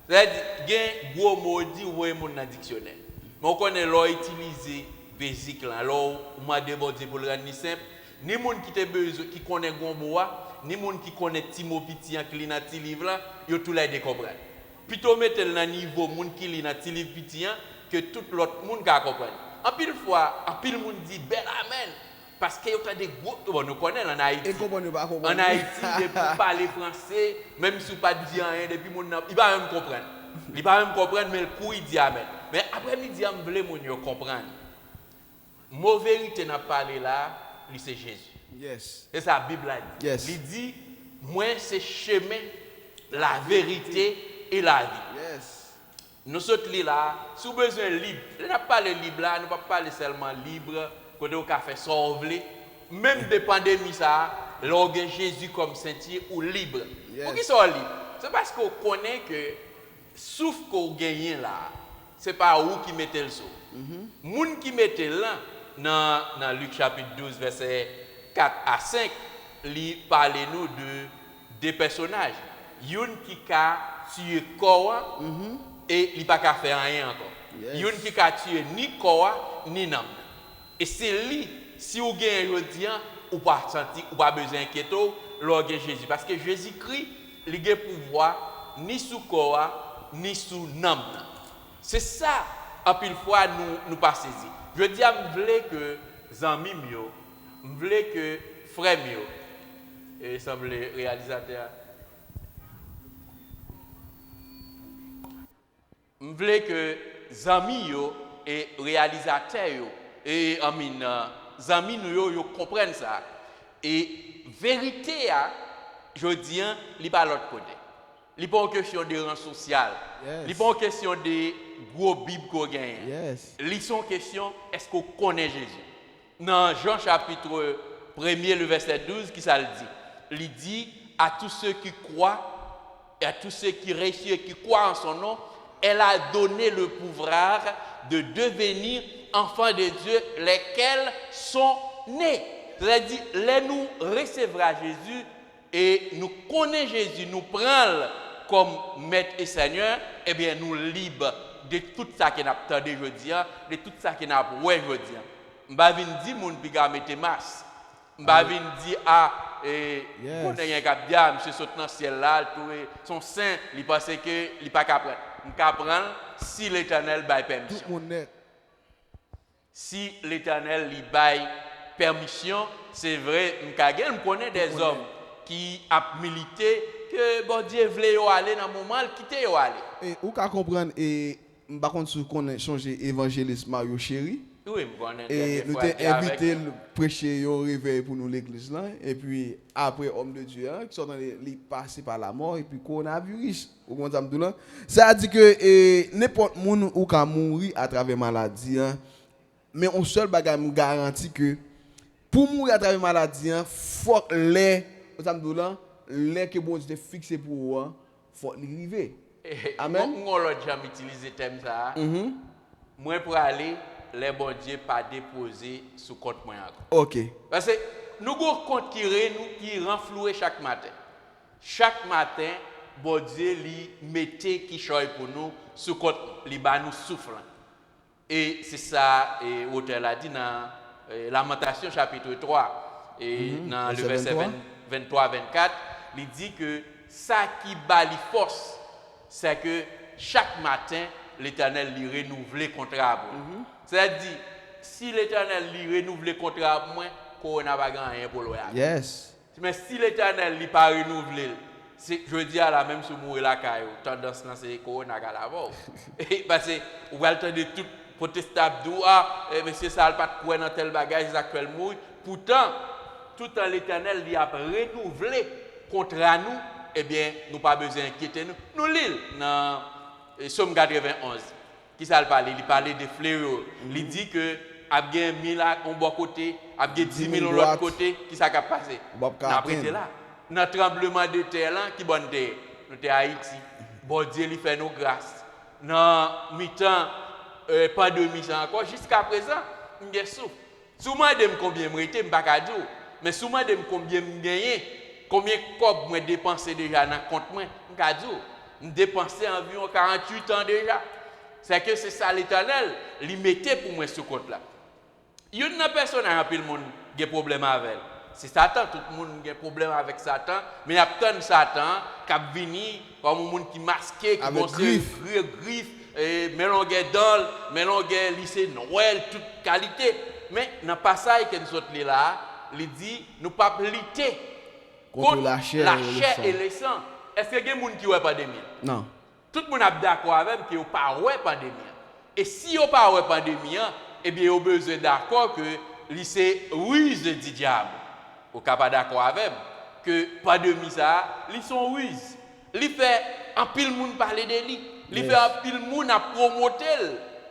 C'est-à-dire il y a gros maudit ou monde dans dictionnaire. Mais on connaît l'or utilisé basique là, l'or on m'a demandé pour le rendre simple, ni monde qui te besoin qui connaît gros mot ni monde qui connaît Timo Piti en qui dans ti livre là, yo tout là de comprendre. Plutôt mettre le niveau monde qui lit dans ti livre Piti que tout l'autre monde ka comprendre. En pile fois, en pile monde dit bel amen. Parce qu'il y a des groupes, bon, nous connaissons en Haïti. En Haïti, depuis parler français, même si vous ne pas dit rien, depuis mon il ne va même comprendre. Il ne va même comprendre, mais le coup, il dit amen. Mais après-midi, je veux que vous comprendre. Mon vérité n'a parlé là, c'est Jésus. Yes. C'est ça, la Bible a dit. Yes. Il dit, moi, c'est chemin, la vérité et la vie. Yes. Nous sommes là, si vous avez besoin de libre, nous n'avons pas le libre là, nous ne pouvons pas parler seulement libre, quand vous avez fait sauver. Même de pandémie, ça, l'orgue Jésus comme sentier ou libre. Yes. Pour qui sont libres? C'est parce qu'on connaît que, sauf qu'on gagne là, ce n'est pas vous qui mettez le saut. Les gens qui mettent là, dans Luc chapitre 12, verset 4 à 5, ils parlent nous de deux personnages. Yon qui a tué Koa et il n'a pas faire rien encore. Yes. Yon qui a tué ni Koa ni Nam. Et c'est lui, si vous avez un ou pas senti, ou pas besoin d'inquiéter, l'orgue Jésus. Parce que Jésus-Christ, il a pouvoir ni sous Koa ni sous Nam. C'est ça, en pile fois, nous pas saisi. Je dis à me que Zami Mio, me que frère Mio, et semble réalisateur. Je veux que Zami yo et réalisateur yo et Zami nous yo comprennent ça. Et vérité je dis li pas l'autre côté. Li pas une question de rang social. Yes. Li pas une question de gros bible qu'on gagne. Yes. Li son question est-ce qu'on connaît Jésus. Dans Jean chapitre 1er le verset 12 qui ça le dit. Il dit à tous ceux qui croient et à tous ceux qui réussissent et qui croient en son nom, elle a donné le pouvoir de devenir enfants de Dieu, lesquels sont nés. C'est-à-dire, les nous recevra Jésus et nous connaissons Jésus, nous prenons comme maître et Seigneur, eh bien nous libres de tout ça qui n'a pas entendu aujourd'hui, de tout ça qui n'a pas vu aujourd'hui. Je ne vais pas dire mon piga mette masse. Je ne vais pas dire on est un cap diable, monsieur saute dans le ciel là, son saint, il pense que il pas capable. On apprendre si l'Éternel baille permission. Si l'Éternel lui baille permission, c'est vrai, on connaît des hommes qui ont milité que bon Dieu voulait aller dans le moment, quitter yo aller. Et ou ka comprendre et par contre si on changer évangéliste Mario Chéri. Oui, je connais. Et nous t'ai invité le prêcher au réveil pour nous l'église là et puis après homme de Dieu qui sont les passer par la mort et puis coronavirus au compte là ça dit que n'importe monde ou ka mourir à travers maladie mais on seul bagage me garantit que pour mourir à travers maladie faut les les que bon Dieu fixé pour faut l'arriver. Amen. On l'a jamais utilisé thème ça. Moi pour aller les bon Dieu pas déposé sous compte moi encore. OK. Parce que nous avons un compte qui renfloué chaque matin. Chaque matin, bon Dieu lui mettait qui choisit pour nous sous compte li ba nous soufflant. Et c'est ça et l'auteur a dit dans Lamentation chapitre 3 et dans le verset 23-24, il dit que ça qui bat les forces, c'est que chaque matin l'Éternel lui renouvelle le contrat. C'est-à-dire, si l'Éternel lui renouvelle le contrat, on n'a pas rien pour le faire. Yes. Mais si l'Éternel lui pas renouvelé, je dis à la même sur mourir la caillou, tendance là c'est corona à la mort. Parce que vous allez entendre tout protestable monsieur ça pas de quoi dans tel bagage actuellement. Pourtant, tout en l'Éternel lui a renouvelé contrat nous, eh bien, nous pas besoin d'inquiéter nous. Nous lisons dans Somme 91. Qui ça parle? Il parlait des fléaux. Il dit que il y a 1000 en bon côté, il y a 10 000 de l'autre côté, qui ça a passé? Après c'est là. Dans le tremblement de terre là, qui bonne terre? Nous sommes à Haïti. Bon Dieu lui fait nos grâces. Dans mi-temps, pas de mi-temps encore, jusqu'à présent, il y a souffle. Souvent de combien je suis, je ne pas dire. Mais souvent de combien je gagne, combien de cob je dépensé déjà dans le compte, je ne pas dire. Je dépensé environ 48 ans déjà. C'est que c'est ça l'Éternel, il mettait pour moi ce compte-là. Il y a une personne qui a un monde qui a des problèmes avec elle. C'est Satan, tout le monde a des problèmes avec Satan, mais il y a tant de Satan qui a venu comme un monde qui masqué, qui a griffes, mélangé dans, mélangé lycée Noël, toute qualité. Mais dans le passage que nous sommes là, il dit, nous ne pouvons pas lutter contre la chair et le sang. Est-ce qu'il y a des gens qui n'ont pas de pandémie? Non. Tout le monde est d'accord avec que vous pas de pandémie. Et si vous pas de pandémie, eh bien, vous avez besoin d'accord que c'est ruse du diable. Vous n'êtes pas d'accord avec que pandémie ça, ils sont ruse. Il fait un pile monde parler de lui. Il fait un pile monde à promoter.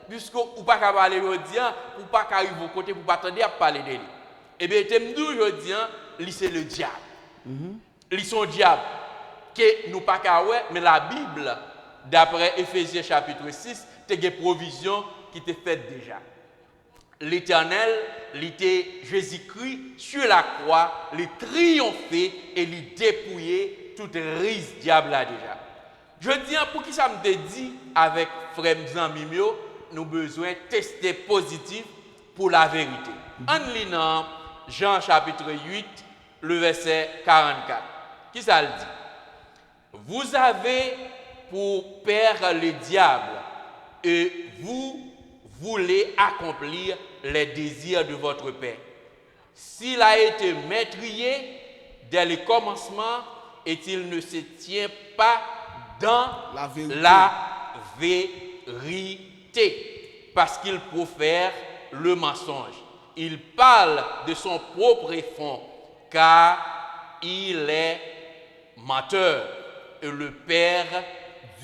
Puisque vous ne pas parler de lui, vous ne pas arriver au côté pour pas attendre à parler de lui. Eh bien, je dis, c'est le diable. Ils sont diable. Que nous pas mais la Bible, d'après Éphésiens chapitre 6, c'est une provision qui était faite déjà. L'Éternel, Jésus-Christ, sur la croix, il triomphé et il dépouillé toute rise diable là déjà. Je dis, pour qui ça me dit avec frère Mimio, nous avons besoin de tester positif pour la vérité. En lisant Jean chapitre 8, le verset 44. Qui ça le dit? Vous avez pour père le diable et vous voulez accomplir les désirs de votre père. S'il a été maîtrisé dès le commencement et il ne se tient pas dans la vérité, parce qu'il profère le mensonge. Il parle de son propre fond, car il est menteur et le père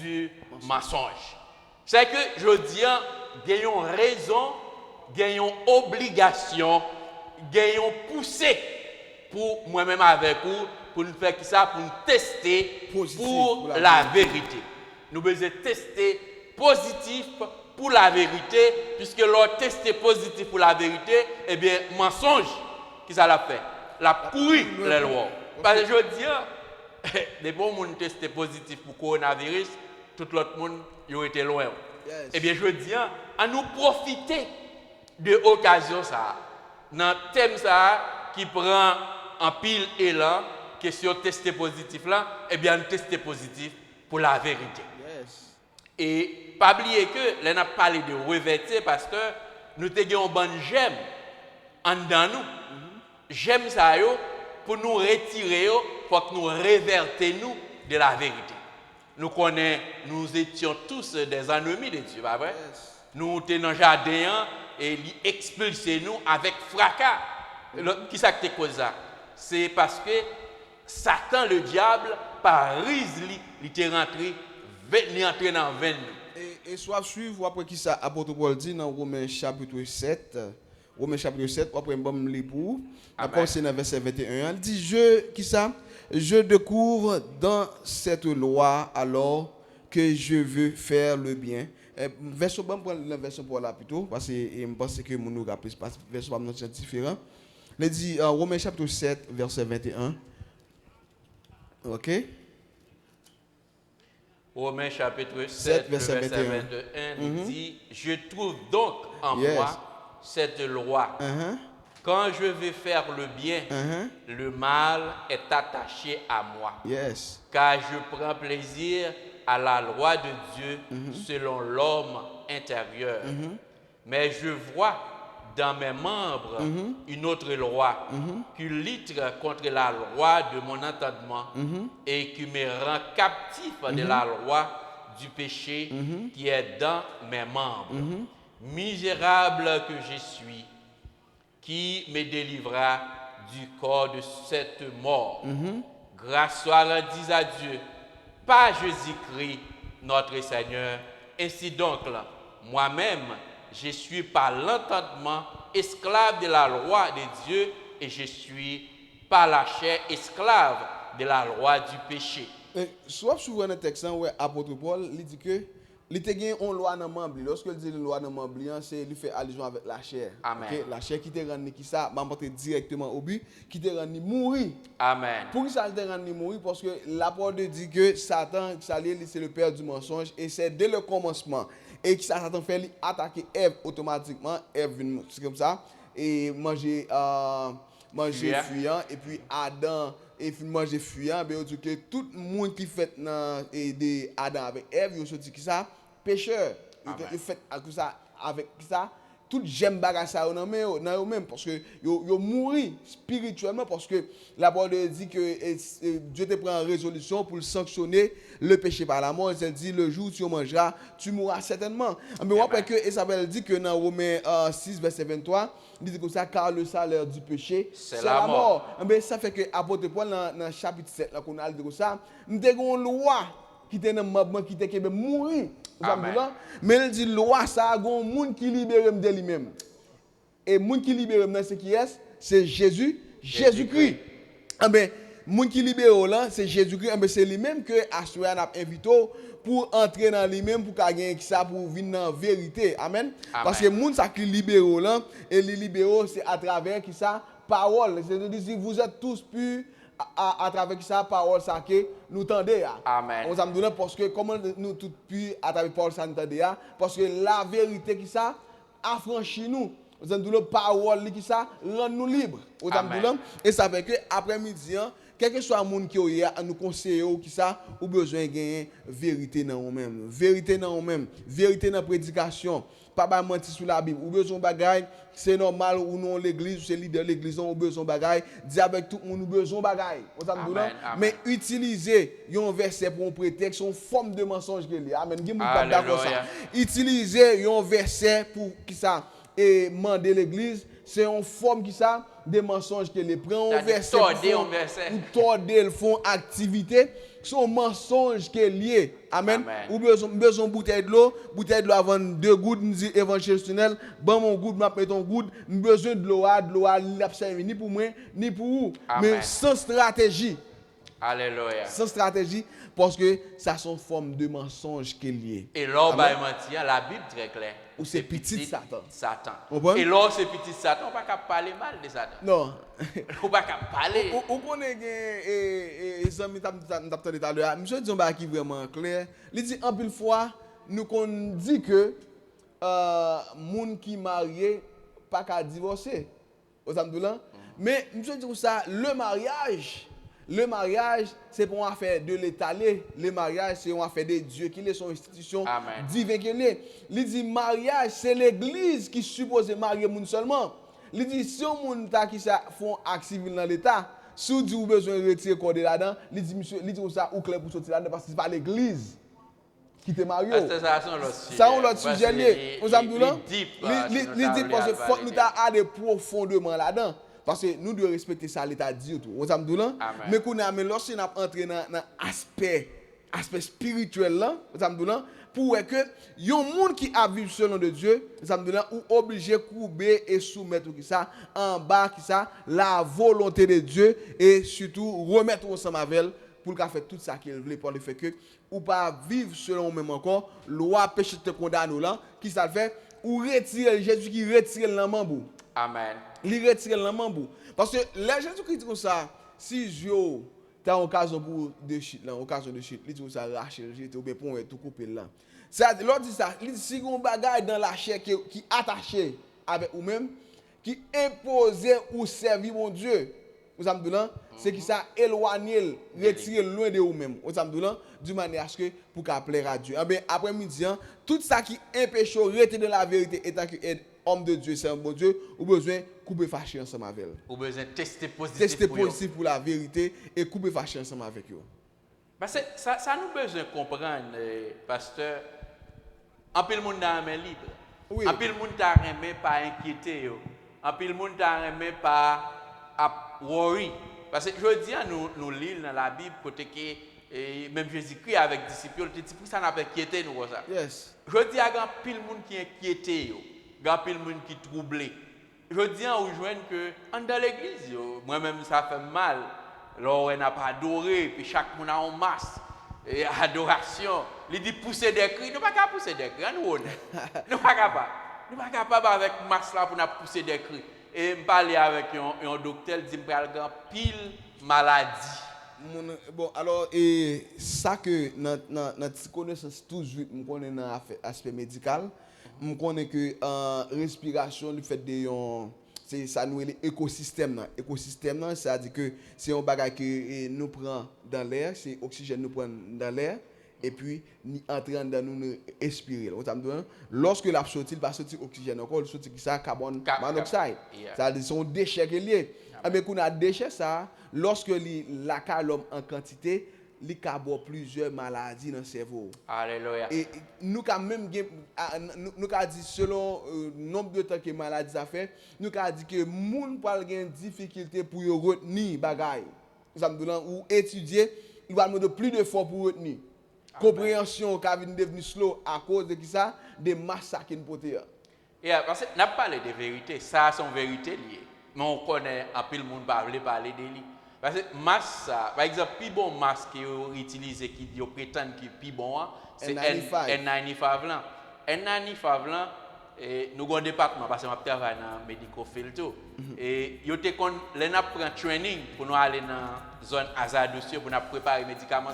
du mensonge. C'est que je dis, gagnons raison, gagnons obligation, gagnons poussé pour moi-même avec vous, pour nous faire ça, pour nous tester pour la vérité. Nous devons tester positif pour la vérité, puisque l'on teste positif pour la vérité, eh bien, mensonge, qui ça l'a fait? La pourri les lois. Parce que je dis, des bons gens testent positif pour le coronavirus, tout l'autre monde y aurait été loin. Yes. Eh bien, je dis, à nous profiter de l'occasion, ça, dans le thème ça, qui prend en pile élan, question tester positif là, eh bien, nous tester positif pour la vérité. Yes. Et pas oublier que, là, on a parlé de revêtir, pasteur, nous avons un bon j'aime en dedans nous. J'aime ça, pour nous retirer, pour que nous révertions de la vérité. Nous étions tous des ennemis de Dieu, pas vrai? Yes. Nous étions dans le jardin et ils expulsaient nous avec fracas. Qui ça qui cause ça? C'est parce que Satan, le diable, par ruse, il était rentré dans 20. Et soit suivre après qui ça apôtre Paul dit dans Romains chapitre 7. Romains chapitre 7, après bon li pour. Après c'est dans verset 21, il dit je découvre dans cette loi alors que je veux faire le bien. Verset bon prendre la version pour là plutôt parce que je pense que mon nous rappelle parce que verset pas différent. Il dit Romains chapitre 7 verset 21. OK? Romains chapitre 7 verset 21, il dit je trouve donc en moi cette loi. Quand je vais faire le bien, le mal est attaché à moi. Yes. Car je prends plaisir à la loi de Dieu selon l'homme intérieur. Mais je vois dans mes membres une autre loi qui lutte contre la loi de mon entendement et qui me rend captif de la loi du péché qui est dans mes membres. Misérable que je suis, qui me délivra du corps de cette mort. Grâce soit rendue à Dieu par Jésus-Christ, notre Seigneur. Ainsi donc, moi-même, je suis par l'entendement esclave de la loi de Dieu et je suis par la chair esclave de la loi du péché. Soit souvent dans le texte où l'apôtre Paul il dit que il y a une loi dans le membre. Lorsque il dit une loi dans le membre, c'est lui fait allusion avec la chair. Amen. Okay? La chair qui te rend qui ça, m'apporte directement au but, qui te rend mourir. Amen. Pour ça te rend mourir parce que l'apôtre dit que Satan, c'est le père du mensonge et c'est dès le commencement. Et que Satan fait attaquer Ève automatiquement, Ève c'est comme ça et manger fuyant et puis Adam et puis manger fuyant, ben que tout le monde qui fait dans Adam avec Ève, il se dit que ça pécheur. Yo fait ça avec ça tout j'aime bagage ça dans eux même parce que yo mourir spirituellement parce que la parole dit que Dieu te prend en résolution pour sanctionner le péché par la mort. Il dit le jour où tu mangeras, tu mourras certainement. Mais après que Isabelle dit que dans Romains 6 verset 23, il dit comme ça car le salaire du péché c'est la mort. Mais ça fait que apôtre Paul dans chapitre 7 là qu'on a dit comme ça, nous avons une loi qui était dans le qui était mourir. Mais il dit loi ça gon monde qui libère de lui-même. Et monde qui libère dans ce qui est, c'est Jésus-Christ. Ben monde qui libère là, c'est Jésus-Christ, ben c'est lui-même que Assoya n'a invité pour entrer dans lui-même pour gagner ça pour venir dans vérité. Amen. Parce que monde ça qui libère là et les libéraux c'est à travers qui ça parole. C'est-à-dire vous êtes tous purs à travers ça parole ça que nous tendez. Amen. On s'en donne parce que comment nous tous puis à travers parole ça nous tendez parce que la vérité qui ça affranchit nous. On s'en donne parole qui ça rend nous libres. On s'en donne et ça fait que après-midi quel que soit le monde qui est nous conseiller qui ça ou besoin gagner vérité dans nous-mêmes. Vérité dans nous-mêmes, vérité dans prédication. Pas mentir sur la Bible. Ou besoin bagaille, c'est normal ou non l'église, c'est leader l'église ou besoin bagaille, dis avec tout le monde besoin bagaille. Mais utiliser un verset pour un prétexte, une forme de mensonge que est. Amen. Dis pas d'accord ça. Utiliser un verset pour qui ça et demander l'église, c'est une forme qui ça des mensonges que les prend un verset pour torder le font activité. Son mensonge qui est lié. Amen. Ou besoin bouteille de l'eau avant 2 gouttes, nous dit évangéliste, bon mon goutte, m'a ton goutte, besoin de l'eau, l'absence ni pour moi, ni pour vous. Mais sans stratégie. Alléluia. Sans stratégie, parce que ça sont forme de mensonge qui est lié. Et là, la Bible très claire. Ou c'est petit Satan. Et là, c'est petit Satan, on ne peut pas parler mal de Satan. Non. On ne peut pas parler. Ou connaît les amis tout à l'heure, monsieur dit qui vraiment clair. Il dit en pile fois nous qu'on dit que monde qui marié pas qu'à divorcer. Mais monsieur dit ça le mariage, c'est pour une affaire de l'État. Le mariage, c'est une affaire de Dieu, qui est son institution divine. Il dit mariage, c'est l'Église qui suppose marier les gens seulement. Il dit si on qui font acte civil dans l'État, si vous avez besoin de retirer le code là-dedans, il dit monsieur, il dit ça ou clair pour sortir là-dedans parce que ce n'est pas l'Église qui te marie. Ça on l'autre sujet lié. Vous avez dit parce que faut nous avons des profondément là-dedans. Parce que nous devons respecter ça, l'État dit tout. On s'en doute. Mais lorsque nous entrons dans l'aspect spirituel là, pour que y a un monde qui a vécu selon de Dieu, ou obligé de couper et soumettre qui ça en bas qui ça la volonté de Dieu et surtout remettre ensemble avec elle pour qu'elle fasse tout ça qu'il veut pour le fait que ou pas vivre selon même encore loi péché te condamne là qui ça fait ou retirer Jésus qui retire l'amambou. Amen. Il retire l'amambou parce que les Jésus qui dit comme ça si yo t'as occasion pour de chute là occasion de chute il dit ça racher jeter ou bien pour tout couper là ça l'autre dit ça il dit si on bagaille dans la chair qui attaché avec ou même qui imposé ou servir mon Dieu vous savez c'est qui ça éloigner retirer loin de vous même vous savez du manière à ce que pour qu'à plaire à Dieu après midi tout ça qui empêche rester dans la vérité étant que homme de Dieu c'est un bon Dieu ou besoin couper fâcher ensemble avec elle ou besoin tester positif pour la vérité et couper fâcher ensemble avec eux parce que ça nous besoin comprendre pasteur en pile monde a main libre en pile monde t'a remet pas inquiété yo en pile monde t'a remet pas worry parce que je dis nous lisons dans la Bible côté que même Jésus-Christ avec disciples il dit pour ça n'a pas inquiété nous ça yes je dis à grand pile monde qui inquiété yo grand pile monde qui troublé je dis à rejoindre que dans l'église moi-même ça fait mal là on n'a pas adoré puis chaque monde a en masse et adoration il dit pousser des cris nous pas capable pousser des cris nous pas capable avec masse là pour nous pousser des cris et me parler avec un docteur dit me pral grand pile maladie bon alors et ça que notre connaissance toujours me connaît dans aspect médical me connaît que respiration le fait de c'est ça nous l'écosystème écosystème ça veut dire que c'est un bagage que nous prend dans l'air c'est oxygène nous prend dans l'air et puis ni entrer dans nous respirer. Lorsque la sortie, il va sortir oxygène encore, il sortit ça carbone monoxyde. Ça dit son déchet qui est lié. Mais qu'on a déchet ça, lorsque la l'homme en quantité, il y a plusieurs maladies dans le cerveau. Alléluia. Et nous avons même dit, selon le nombre de temps que maladie a fait, nous avons dit que les gens ont des difficultés pour retenir les choses. Ou étudier, il va demander plus d'efforts pour retenir. Compréhension qui est devenue slow à cause de ça, des massacres qui sont parce que n'a pas parlé de vérité, ça sont vérité liées. Mais on connaît un peu le monde parler de lui. Parce que masse, par exemple, le plus bon masque qu'ils utilisent, qui prétendent que le plus bon, c'est N95. N95, nous avons un département, parce que nous travaillons dans le medical field. Et nous avons training pour nous aller dans la zone hazardeuse, pour nous préparer les médicaments.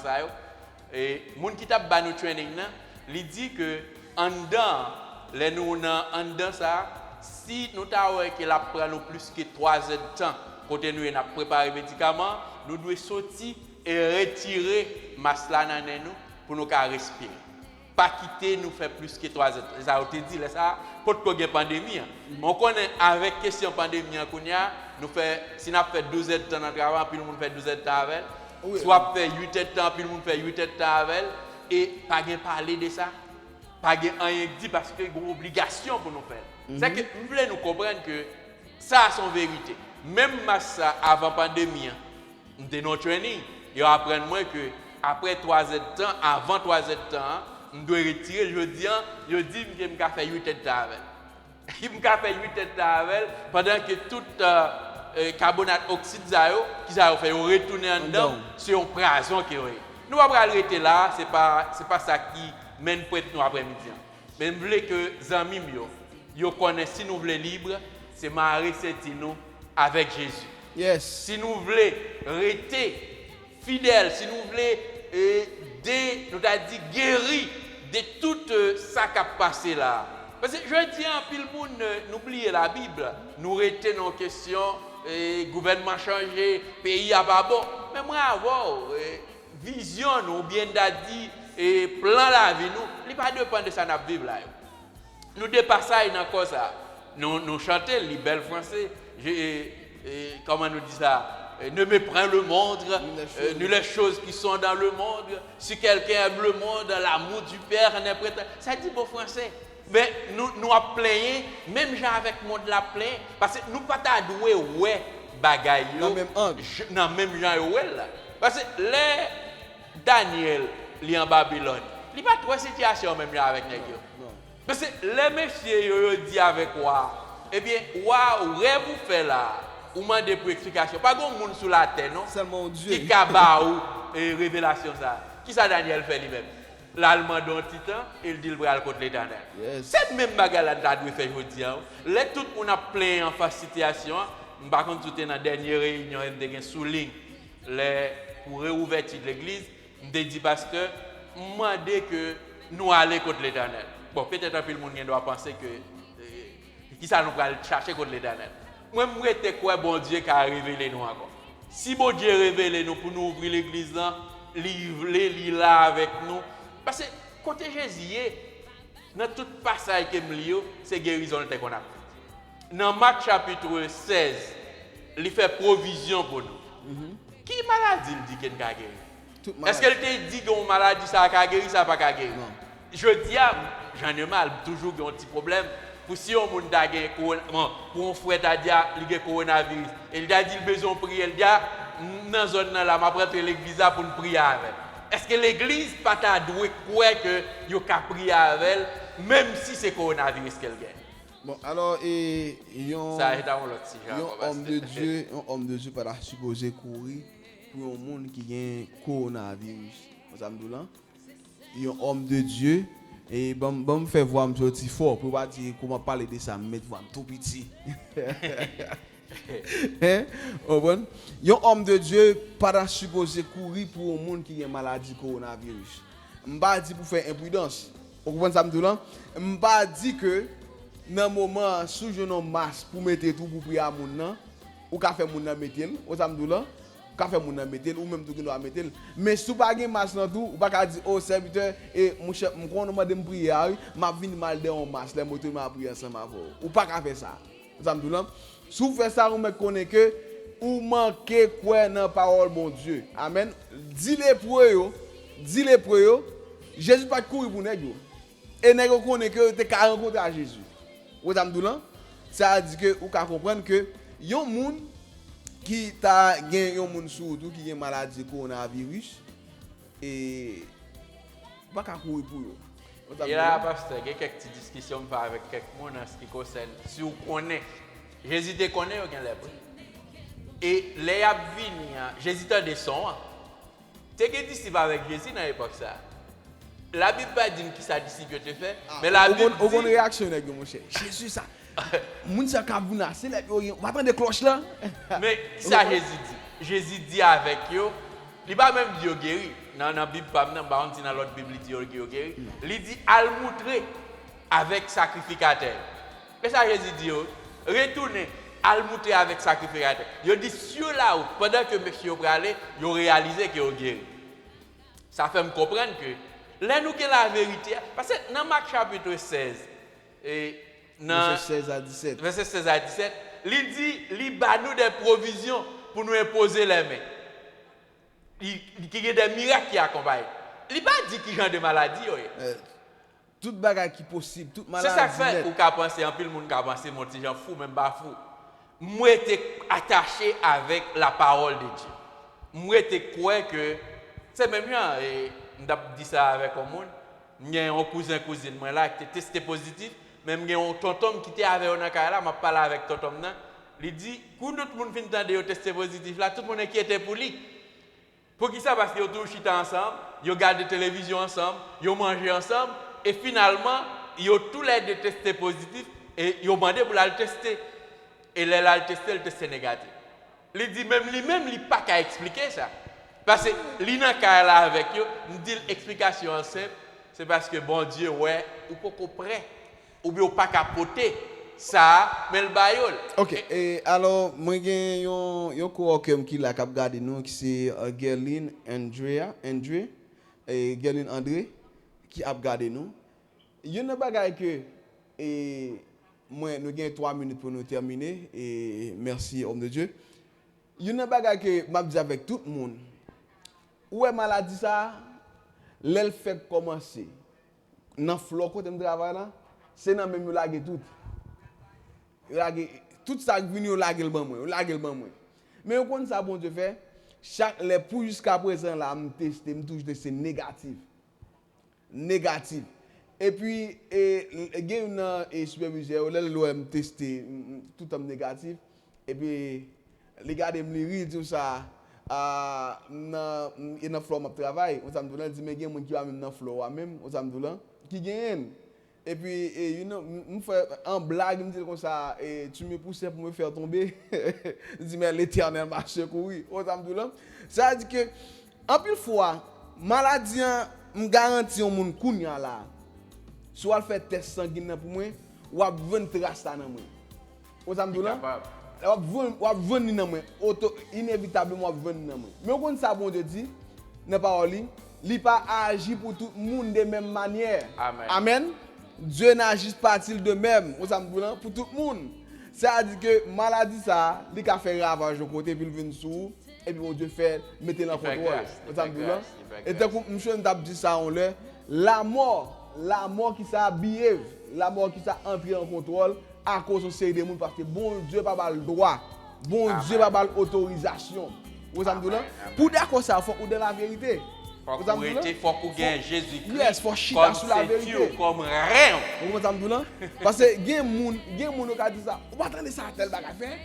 Et les gens qui ont fait training, ils disent que en dedans, si nous avons pris plus que 3 heures de temps, quand nous avons préparé les médicaments, nous devons sortir et retirer la masse dans nous pour nous respirer. Pas quitter nous faire plus que 3 heures. Ça a été dit, ça, pour qu'il y ait une pandémie. On connaît avec la question de la pandémie, si nous avons fait 12 heures de temps dans le travail, puis nous fait 12 heures de temps avec elle, soit fait 8 heures de temps, puis nous fait 8 heures de temps avec elle, et pas de parler de ça, pas de rien dit parce qu'il y a une obligation pour nous faire. C'est que nous voulons nous comprendre que ça a son vérité. Même ça avant la pandémie, nous avons notre training, et on apprend moins que après 3 heures de temps, avant 3 heures de temps, je dois retirer, je dis que je vais faire 8 heures de temps avec. Je vais faire 8 heures de temps avec pendant que tout carbonate oxyde qui a fait retourner en dedans, c'est un poison qui est. Nous allons arrêter là, ce n'est pas ça qui mène près nous après-midi. Mais je veux que les amis, ils connaissent si nous voulons libre, c'est Marie nous avec Jésus. Yes. Si nous voulons rester fidèles, si nous voulons nous avons dit guéri de tout ça qui a passé là. Parce que je dis à tout le monde, n'oubliez la Bible, nous restons dans la question, gouvernement changé, pays à pas bon. Mais moi, avoir vision, ou bien dit, plan la vie, nous, il ne dépend pas de ça dans la Bible. Nous dépassons dans ça. Nous chantons les belles français. Comment nous dit ça? Ne méprends le monde, ni les choses qui sont dans le monde. Si quelqu'un aime le monde, l'amour du Père n'est prêt. Ça dit beau français. Mais nous avons plaigné, même gens avec le monde la plaint, parce que nous ne pouvons pas douer ouais bagaille. Dans le même angle. Dans le même genre ouais là. Parce que les Daniel, li en Babylone, il n'y a pas trois situations même avec les gens. Parce que les messieurs disent avec quoi? Eh bien, waouh, rêve vous fait là. Ou demandez pour explication. Pas grand monde sur la terre, non? Seulement Dieu. Qui a et révélation ça. Qui ça Daniel fait lui-même? L'Allemand d'un titan, il dit le bras contre l'Éternel. Yes. Cette même bagarre là doit faire aujourd'hui. Les tout on a plein en face situation. Par contre tout est dans la dernière réunion de souligne les pour réouverture de l'église, me dit pasteur, demander que nous aller contre l'Éternel. Bon, peut-être un peu le monde doit penser que qui ça nous va chercher contre l'Éternel. Moi, je suis quoi bon Dieu qui a révélé nous encore. Si bon Dieu a révélé nous pour nous ouvrir l'église, livrer là avec nous. Parce que côté Jésus, dans tout passage que je c'est guérison qu'on a fait. Dans Marc chapitre 16, il fait provision pour nous. Qui maladie il dit qu'il a guéri? Est-ce qu'elle te dit qu'une maladie ça a guéri, ça n'a pas guéri? Je dis, j'en ai mal, toujours un petit problème. Pour si on a pour un frère qui a le coronavirus, il a dit qu'il a besoin de prier, il a dit dans la zone là, je vais l'église pour nous prier avec. Est-ce que l'église n'a pas doué quoi que yo ka prier avec elle, même si c'est le coronavirus qu'elle gagne? Bon, alors, ça est dans l'autre sujet. Un homme de Dieu pas supposé courir pour un monde qui a un coronavirus. Vous savez, un homme de Dieu. Et bon me faire voir un petit fort pour pas dire comment parler de ça, mettre voir tout petit. Bon, un homme de Dieu pas supposé courir pour un monde qui a une maladie coronavirus. M'pa dit pour faire imprudence. Vous comprenez ça m'doulan? M'pa dit que dans moment sous un masque pour mettre tout pour prier à moun nan, ou ka faire moun nan mettre, vous ça m'doulan? ka fait moun nan metel ou même tout ki nou a metel mais sou pa gen mas nan tout ou pas ka di oh serviteur et mon chef mon kon mande me prier m'a vinn mal de on mas les moto m'a prier ensemble avec ou pas ka faire ça vous avez là sou fait ça ou me connaît que ou manquer quoi dans parole bon Dieu amen dis-les pour yo Jésus pas courir pour nèg yo et nèg yo connaît que tu ka rencontrer à Jésus vous avez là ça dit que ou ka comprendre que yon moun qui t'a gen yon moun surtout qui gen maladie coronavirus et pas ka courir pour yo. Et là pasteur, il y a quelques petites discussions avec quelques monde en ce qui concerne si vous connaissez Jésus te connaît ou gen lèpre. Et les a vini Jésus t'a des sons. T'es que disciple avec Jésus dans l'époque ça. La Bible pas dit qui ça disciple te fait mais la Bible au bon réaction nèg mon cher. Jésus ça moun sa ka bouna c'est là on va prendre des cloches là. Mais qui ça Jésus dit? Jésus dit avec yo, il pas même dit guéri. Dans la Bible pas dans dans l'autre Bible dit guéri. Il dit al montrer avec sacrificateur. Et ça Jésus dit retourner al montrer avec sacrificateur. Il dit sur la route pendant que monsieur aller, il réalisé que guéri. Ça fait me comprendre que là nous que la vérité parce que dans Marc chapitre 16 et verset 16 à 17. Verset 16 à 17, il dit, il bat nous des provisions pour nous imposer les mains. Il y a des miracles qui accompagnent. Il pas dit qu'il y a des maladies. Toute bagarre qui possible, toute maladie. C'est ça fait ou qu'a pensé en pile monde qu'a pensé mon petit Jean fou même pas fou. Moi j'étais attaché avec la parole de Dieu. Moi j'étais croire que c'est même bien et m'd'a dit ça avec un monde. Il y a un cousine moi là qui était testé positif. Même il y a un tonton qui était avec on là, m'a parlé avec tonton là, il dit quand tout le monde fin tande tester positif là, tout le monde inquiété pour lui. Pour qui ça parce qu'ils ont tous chita ensemble, ils regardent la télévision ensemble, ils mangé ensemble et finalement, ils ont tous les deux testé positif et ils ont demandé pour la tester. Et là le tester négatif. Il dit même lui-même il pas qu'à expliquer ça. Parce que li nan ka là avec eux, me dit l'explication simple, c'est parce que bon Dieu ouais, ou pas prêt. Ou bien pas capoter ça mais le bayol. OK et alors moi gen yon coworker qui la cap garder nous qui c'est Gerline André et Gerline André qui a garder nous. Yon bagay que et moi nous gen 3 minutes pour nous terminer et merci homme de Dieu. Yon bagay que m'a dit avec tout le monde. Où est maladie ça l'elle fait commencer dans flot côté me travail là. C'est nan même laguer tout. Tout ça qui vient laguer le ban moi. Mais on connaît ça bon Dieu fait chaque les pour jusqu'à présent là me tester me touche c'est négatif. Et puis gain un superviseur là me tester tout en négatif et puis les gars me rire tout ça dans floor m'a travail on s'amdoula dit mais gain monde qui va même dans floor même on s'amdoula qui gagne. Et puis, you know, me fait en blague, me dit comme ça, et tu me poussais pour me faire tomber. Je dis, mais l'Éternel m'a secouru. Ça veut dire que, en plus fois, maladie, me garantit un monde kounya là. Soit fait test sanguin pour moi, ou a 20 traces dans moi. Vous avez dit, inévitablement 20 dans moi. Mais on ça bon Dieu dit, n'est pas il pas agi pour tout le monde de même manière. Amen. Dieu n'agit pas de même pour tout le monde. Ça veut dire que maladie ça, il a fait ravage au côté puis il vient sous et puis Dieu fait mettre dans contrôle. Et donc monsieur n'a dit ça on le la mort qui ça behave, la mort qui ça entrer en contrôle à cause de série de monde parce que bon Dieu pas le droit, bon Dieu pas l'autorisation. Vous avez pour d'accord ça faut ou de la vérité. Faut qu'on gagne Jésus-Christ. Yes, faut chita sur la vérité. Comme rien. Vous entendez? Parce que gen moun qui dit ça. On va attendre ça tel bagage faire.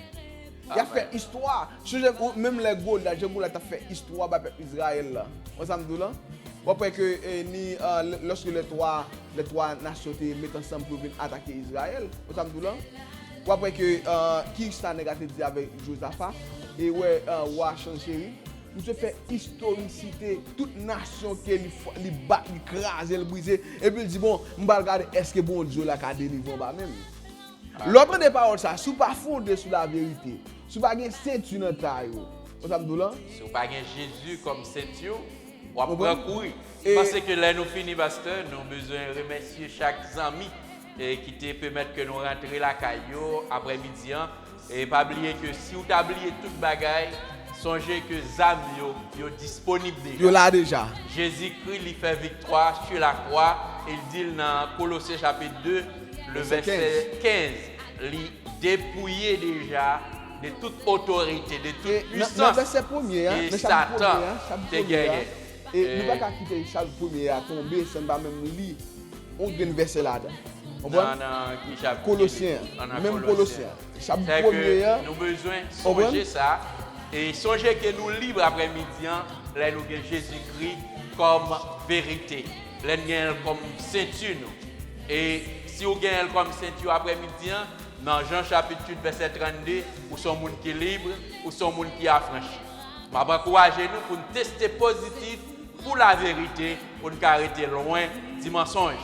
Il a fait histoire. Même les Gaules là, j'aime là fait histoire ba peuple Israël là. Vous entendez? Après que lorsque les trois nations mettent ensemble pour venir attaquer Israël, vous entendez? Après que qui ça négatif dit avec Josaphat et ouais roi Chancheri. Nous fait historicité toute nation qui li bat, li craser, li briser et puis il dit bon, on va regarder est-ce que bon Dieu la ka délivrer ba même. L'autre des paroles ça, sous pas fondé sur la vérité, sous pas gen ceinture dans taille. On s'abdou là. Si vous n'avez pas Jésus comme ceinture, on va Bon. courir. Et- Parce que là, nous finissons, pasteur, nous avons besoin de remercier chaque ami qui te permettre que nous rentrions la caillou après-midi. Et pas oublier que si vous avez oublié toute bagaille, songez que les âmes sont disponibles déjà. Yo là déjà. Jésus-Christ lui fait victoire sur la croix. Il dit dans Colossiens chapitre 2, le verset 15, il dépouillé déjà de toute autorité, de toute Et dans puissance. verset premier, hein, Et dans Satan chapitre te premier, hein, gagné. et nous pas quitter chapitre premier à tomber, ça ne va même lire. On gagne verset là-dedans. On Non, voit? qui chapitre? Colossiens, En même Colossiens. Chapitre C'est premier, hein. que nous avons besoin de On voit? songer ça. Et songer que nous libres après-midi, là nous avons Jésus-Christ comme vérité. Là nous avons comme ceinture. Et si vous gagnez comme ceinture après-midi, dans Jean chapitre 8, verset 32, vous sommes monde qui est libre, vous sommes monde qui est affranchi. Je vais encourager nous pour nous tester positif pour la vérité, pour nous arrêter loin du mensonge.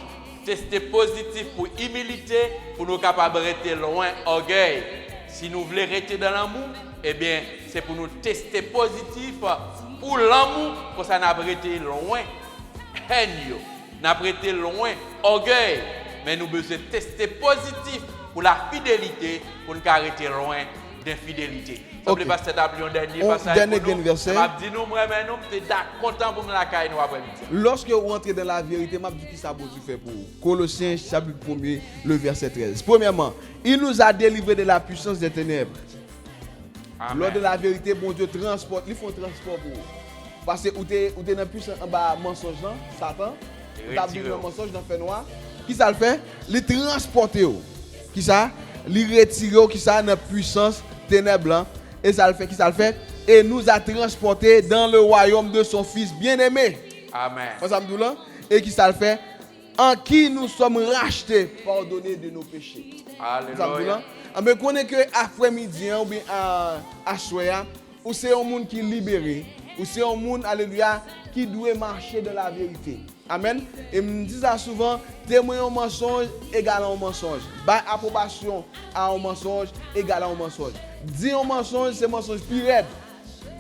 Tester positif pour humilité, pour nous capables de rester loin orgueil. Si nous voulons rester dans l'amour, eh bien, c'est pour nous tester positif pour l'amour, pour ça nous rester loin haine, nous rester loin orgueil, mais nous besoin tester positif pour la fidélité, pour nous arrêter loin d'infidélité. Ok. Pas cette un dernier On- passage. dernier pour nous. verset. Je dis nous, moi, mais nous, t'es content pour nous la caille nous après-midi. Lorsque vous rentrez dans la vérité, m'a dit qui ça bon Dieu fait pour vous. Colossiens chapitre 1er, le verset 13. Premièrement, il nous a délivrés de la puissance des ténèbres. Amen. Lors de la vérité, bon Dieu transporte, ils font transport pour vous. Parce que vous êtes dans la puissance en bas mensonge, là, Satan, vous avez dans le mensonge dans le fait noir. Qui ça le fait? Il transporte. Qui ça? Il retire qui ça dans la puissance ténèbres. Là. Et ça le fait, qui ça le fait? Et nous a transportés dans le royaume de son Fils bien-aimé. Amen. Et qui ça le fait? En qui nous sommes rachetés, pardonnés de nos péchés. Alléluia. Mais connaît que après-midi ou bien à soir, ou c'est un monde qui est libéré, ou c'est un monde, alléluia, qui doit marcher dans la vérité. Amen. Et me dis ça souvent, témoigner un mensonge égale à un mensonge. Bah approbation à un mensonge égale à un mensonge. Dire un mensonge, c'est un mensonge plus raide.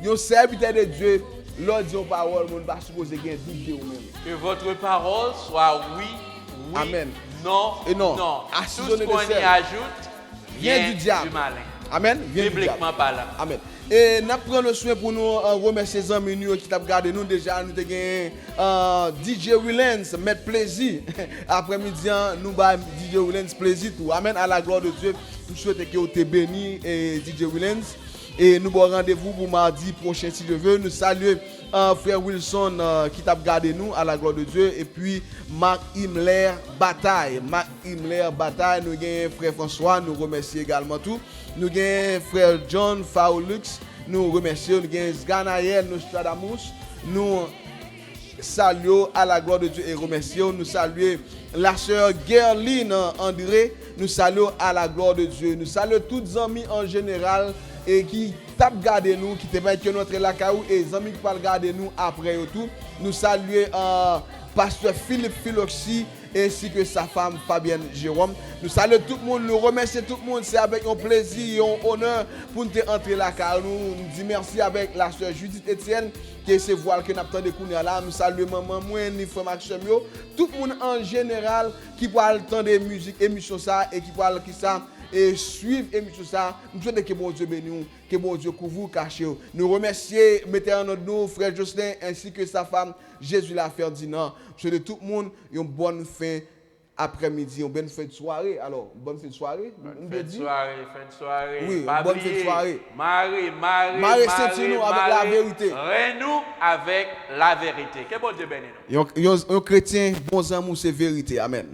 Yo serviteur de Dieu, l'autre dit une parole, on va supposer qu'il y a doute de vous-même. Que votre parole soit oui, oui, Amen. non, Et non. non. Tout Assaisonner ce qu'on de y sel. ajoute vient du diable. malin. Amen. Viens du diable. Bibliquement parlant. Amen. Et nous prenons le soin pour nous remercier les amis qui t'ont regardé nous déjà. Nous avons gagné DJ Willens, mettre plaisir. Après-midi, nous avons DJ Willens plaisir tout. Amen. À la gloire de Dieu. Nous souhaitons que vous te béni DJ Willens. Et nous avons rendez-vous pour mardi prochain si Dieu veut. Nous saluons frère Wilson qui t'a regardé nous à la gloire de Dieu. Et puis Marc Himmler Bataille. Marc Himmler Bataille. Nous avons frère François. Nous remercions également tout. Nous avons frère John Faulux. Nous remercions. Nous avons Sganaël Nostradamus. Nous saluons à la gloire de Dieu et remercions. Nous saluons la sœur Gerline André. Nous saluons à la gloire de Dieu. Nous saluons tous les amis en général et qui tapent garder nous, qui te mettent que notre lacaou et les amis qui parlent garder nous après et tout. Nous saluons pasteur Philippe Philoxy ainsi que sa femme Fabienne Jérôme. Nous saluons tout le monde, nous remercions tout le monde. C'est avec un plaisir et un honneur pour nous entrer là car nous disons merci avec la sœur Judith Etienne qui est ce voile que nous avons de connaître là. Nous saluons maman moi ni frère Maxime yo, tout le monde en général qui parle tant de musique émission ça et qui parle qui ça et suivre émission ça. Nous souhaitons que bon Dieu bénisse, que bon Dieu couvre vous cache. Nous remercions mettez notre nous frère Jocelyn ainsi que sa femme Jésus la Ferdinand. Je souhaite tout le monde une bonne fin après-midi, une bonne fin de soirée. Alors, bonne fin de soirée. Fin de soirée. Oui, Pas bonne fin de oublier, soirée. Marie, c'est-nous avec la vérité. Nous avec la vérité. Que bon Dieu bénisse nous. Un chrétien, bon amour, c'est vérité. Amen.